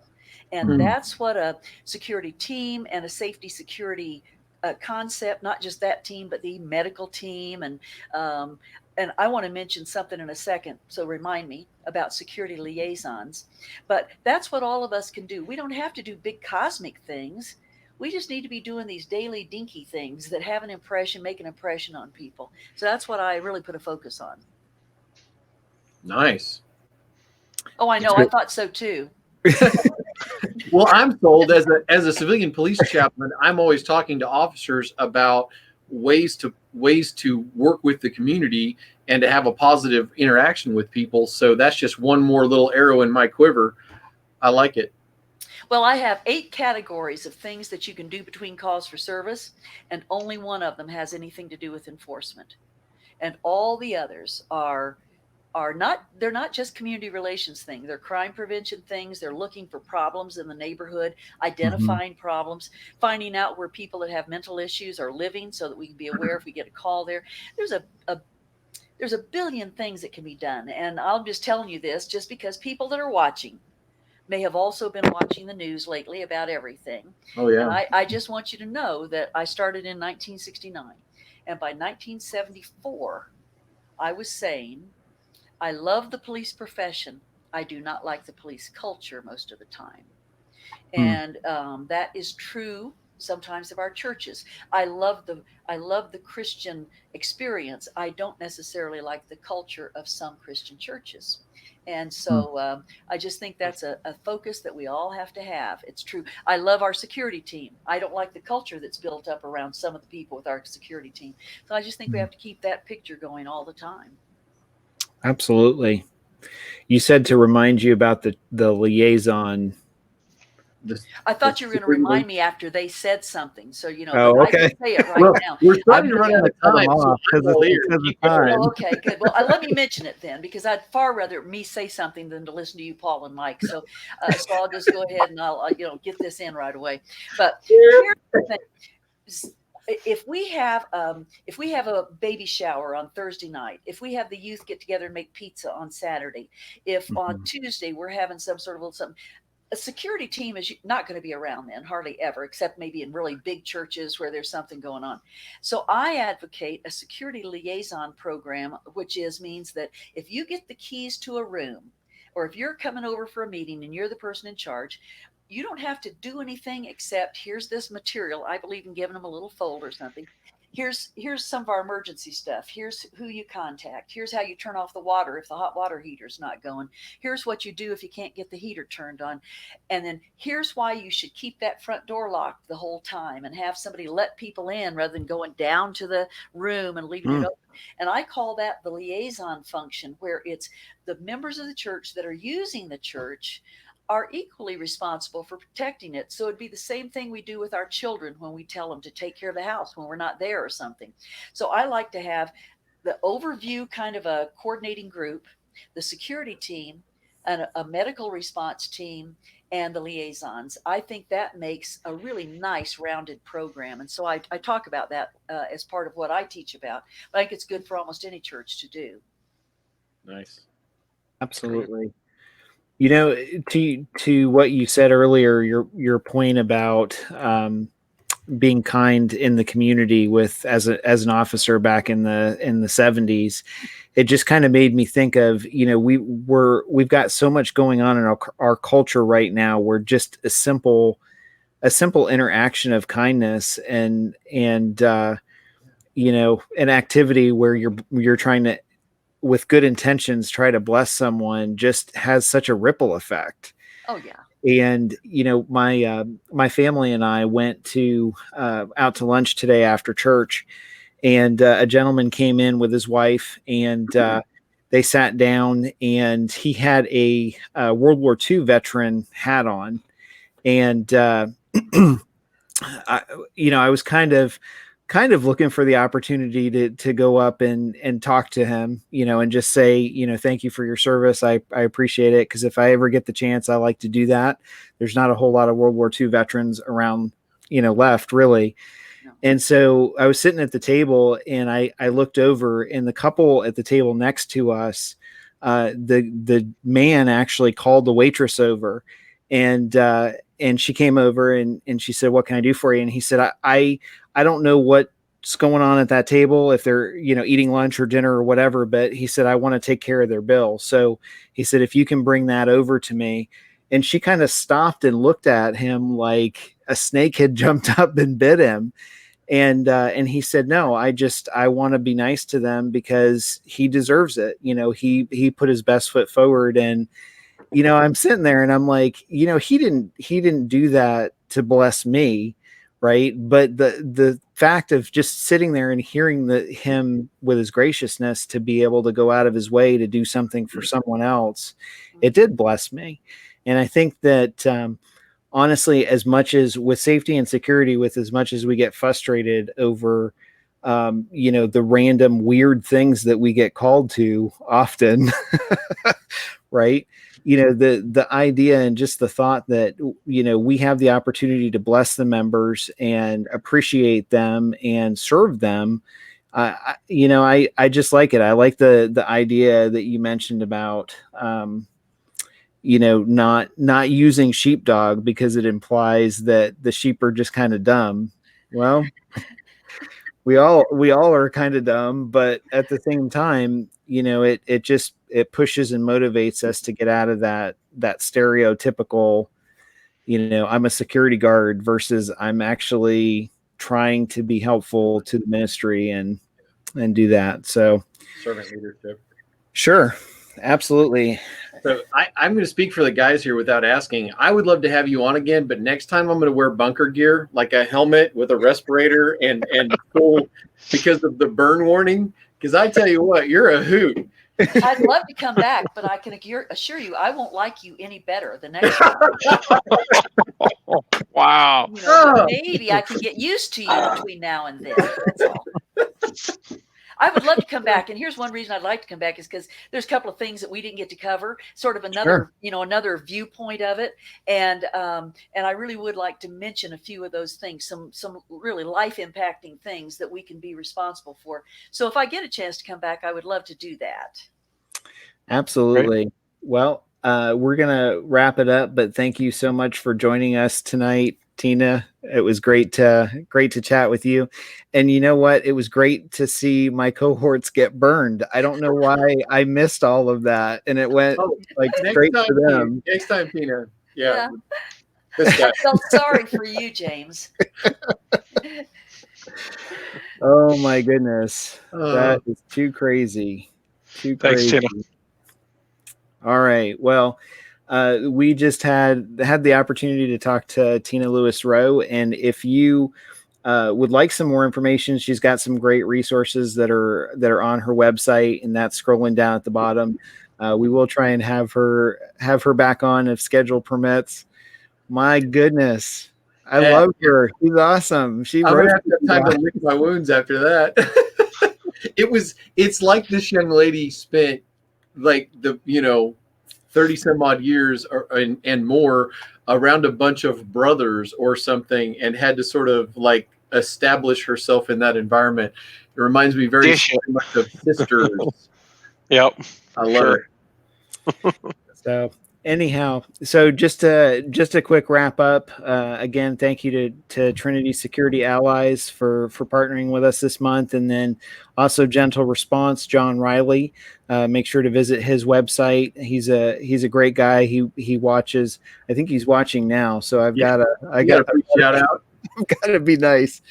S4: And
S1: Mm.
S4: that's what a security team and a safety security concept, not just that team, but the medical team. And I want to mention something in a second, so remind me about security liaisons. But that's what all of us can do. We don't have to do big cosmic things. We just need to be doing these daily dinky things that have an impression, make an impression on people. So that's what I really put a focus on.
S3: Nice.
S4: Oh, I know. I thought so too.
S3: Well, I'm told as a civilian police chaplain, I'm always talking to officers about ways to work with the community and to have a positive interaction with people. So that's just one more little arrow in my quiver. I like it.
S4: Well, I have 8 categories of things that you can do between calls for service, and only one of them has anything to do with enforcement. And all the others are not, they're not just community relations things. They're crime prevention things. They're looking for problems in the neighborhood, identifying problems, finding out where people that have mental issues are living so that we can be aware if we get a call there. There's a billion things that can be done. And I'm just telling you this just because people that are watching may have also been watching the news lately about everything.
S3: Oh, yeah.
S4: And I just want you to know that I started in 1969. And by 1974, I was saying, I love the police profession. I do not like the police culture most of the time. And that is true sometimes of our churches. I love the Christian experience. I don't necessarily like the culture of some Christian churches. And so I just think that's a focus that we all have to have. It's true. I love our security team. I don't like the culture that's built up around some of the people with our security team. So I just think we have to keep that picture going all the time.
S1: Absolutely. You said to remind you about the liaison.
S4: I thought you were going to remind me after they said something. So,
S1: Oh, okay.
S4: I can say it right now.
S3: We're starting to run out of time.
S4: Oh, okay, good. Well, let me mention it then, because I'd far rather me say something than to listen to you, Paul and Mike. So I'll just go ahead and I'll get this in right away. But here's the thing. If we have a baby shower on Thursday night, if we have the youth get together and make pizza on Saturday, if on Tuesday we're having some sort of something, a security team is not going to be around then, hardly ever, except maybe in really big churches where there's something going on. So I advocate a security liaison program, which means that if you get the keys to a room, or if you're coming over for a meeting and you're the person in charge, you don't have to do anything except here's this material. I believe in giving them a little folder or something. Here's some of our emergency stuff. Here's who you contact. Here's how you turn off the water if the hot water heater's not going. Here's what you do if you can't get the heater turned on. And then here's why you should keep that front door locked the whole time and have somebody let people in rather than going down to the room and leaving it open. And I call that the liaison function, where it's the members of the church that are using the church are equally responsible for protecting it. So it'd be the same thing we do with our children when we tell them to take care of the house when we're not there or something. So I like to have the overview kind of a coordinating group, the security team, and a medical response team, and the liaisons. I think that makes a really nice rounded program. And so I talk about that as part of what I teach about. But I think it's good for almost any church to do.
S3: Nice.
S1: Absolutely. To what you said earlier, your point about being kind in the community as an officer back in the 70s, it just kind of made me think of, we've got so much going on in our culture right now, where just a simple interaction of kindness and an activity where you're trying to, with good intentions, try to bless someone, just has such a ripple effect.
S4: Oh yeah.
S1: And, my family and I went out to lunch today after church, and a gentleman came in with his wife, and they sat down, and he had a World War II veteran hat on. And, I was kind of looking for the opportunity to go up and talk to him, and just say, thank you for your service. I appreciate it. Cause if I ever get the chance, I like to do that. There's not a whole lot of World War II veterans around, left really. No. And so I was sitting at the table, and I looked over, and the couple at the table next to us the man actually called the waitress over, and she came over and she said, "What can I do for you?" And he said, I don't know what's going on at that table, if they're, eating lunch or dinner or whatever, but he said, I want to take care of their bill. So he said, if you can bring that over to me. And she kind of stopped and looked at him like a snake had jumped up and bit him. And he said, no, I want to be nice to them because he deserves it. He put his best foot forward. And, I'm sitting there and I'm like, he didn't do that to bless me. Right. But the fact of just sitting there and hearing him with his graciousness to be able to go out of his way to do something for someone else, it did bless me. And I think that, honestly, as much as with safety and security, with as much as we get frustrated over, the random weird things that we get called to often, right? The idea and just the thought that, we have the opportunity to bless the members and appreciate them and serve them. I just like it. I like the idea that you mentioned about, not using sheepdog because it implies that the sheep are just kind of dumb. Well, we all are kind of dumb, but at the same time, it pushes and motivates us to get out of that stereotypical, I'm a security guard versus I'm actually trying to be helpful to the ministry and do that. So
S3: servant leadership.
S1: Sure. Absolutely.
S3: So I'm going to speak for the guys here without asking. I would love to have you on again, but next time I'm going to wear bunker gear, like a helmet with a respirator and full, because of the burn warning. Because I tell you what, you're a hoot.
S4: I'd love to come back, but I can assure you I won't like you any better the next time.
S2: Wow.
S4: Maybe I can get used to you between now and then. That's all. I would love to come back. And here's one reason I'd like to come back is because there's a couple of things that we didn't get to cover, sort of another,
S1: Sure.
S4: Another viewpoint of it. And I really would like to mention a few of those things, some really life impacting things that we can be responsible for. So if I get a chance to come back, I would love to do that.
S1: Absolutely. Great. Well, we're going to wrap it up, but thank you so much for joining us tonight, Tina. It was great to chat with you. And you know what? It was great to see my cohorts get burned. I don't know why I missed all of that. And it went straight to them.
S3: Next time, Tina. Yeah.
S4: I felt sorry for you, James.
S1: Oh my goodness. That is too crazy.
S2: Thanks, Tina.
S1: All right. Well, we just had the opportunity to talk to Tina Lewis Rowe, and if you would like some more information, she's got some great resources that are on her website, and that's scrolling down at the bottom. We will try and have her back on if schedule permits. My goodness, I love her. She's awesome.
S3: I'm gonna have to have time to lick my wounds after that. It's like this young lady spent like 30 some odd years and more around a bunch of brothers or something, and had to sort of like establish herself in that environment. It reminds me very much of Sisters.
S2: Yep.
S3: I love it.
S1: So anyhow, so just a quick wrap up. Again, thank you to Trinity Security Allies for partnering with us this month, and then also Gentle Response, John Riley. Make sure to visit his website. He's a great guy. He watches. I think he's watching now. So I got
S3: to shout out.
S1: I've got to be nice.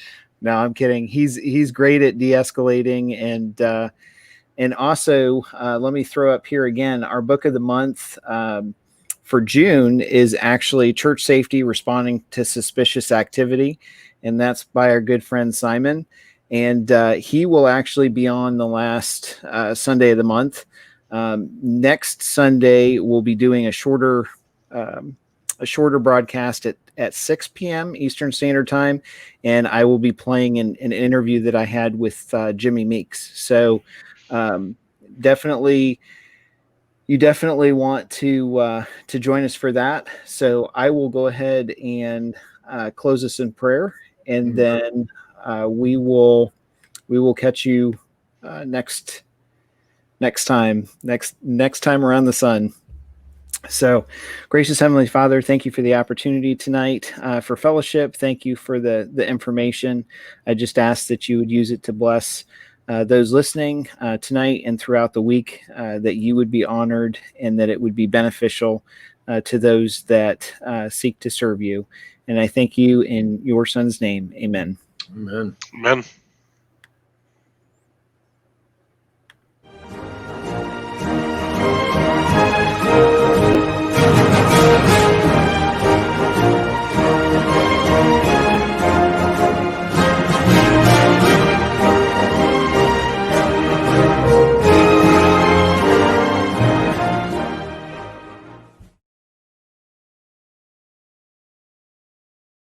S1: No, I'm kidding. He's great at de-escalating, and also let me throw up here again our book of the month. For June is actually Church Safety Responding to Suspicious Activity, and that's by our good friend Simon. And he will actually be on the last Sunday of the month. Next Sunday, we'll be doing a shorter broadcast at 6 p.m. Eastern Standard Time, and I will be playing an interview that I had with Jimmy Meeks. So you definitely want to join us for that. So I will go ahead and close us in prayer, and then we will catch you next next time around the sun. So, gracious Heavenly Father, thank you for the opportunity tonight for fellowship. Thank you for the information. I just ask that you would use it to bless those listening tonight and throughout the week, that you would be honored and that it would be beneficial to those that seek to serve you. And I thank you in your Son's name. Amen.
S3: Amen.
S2: Amen.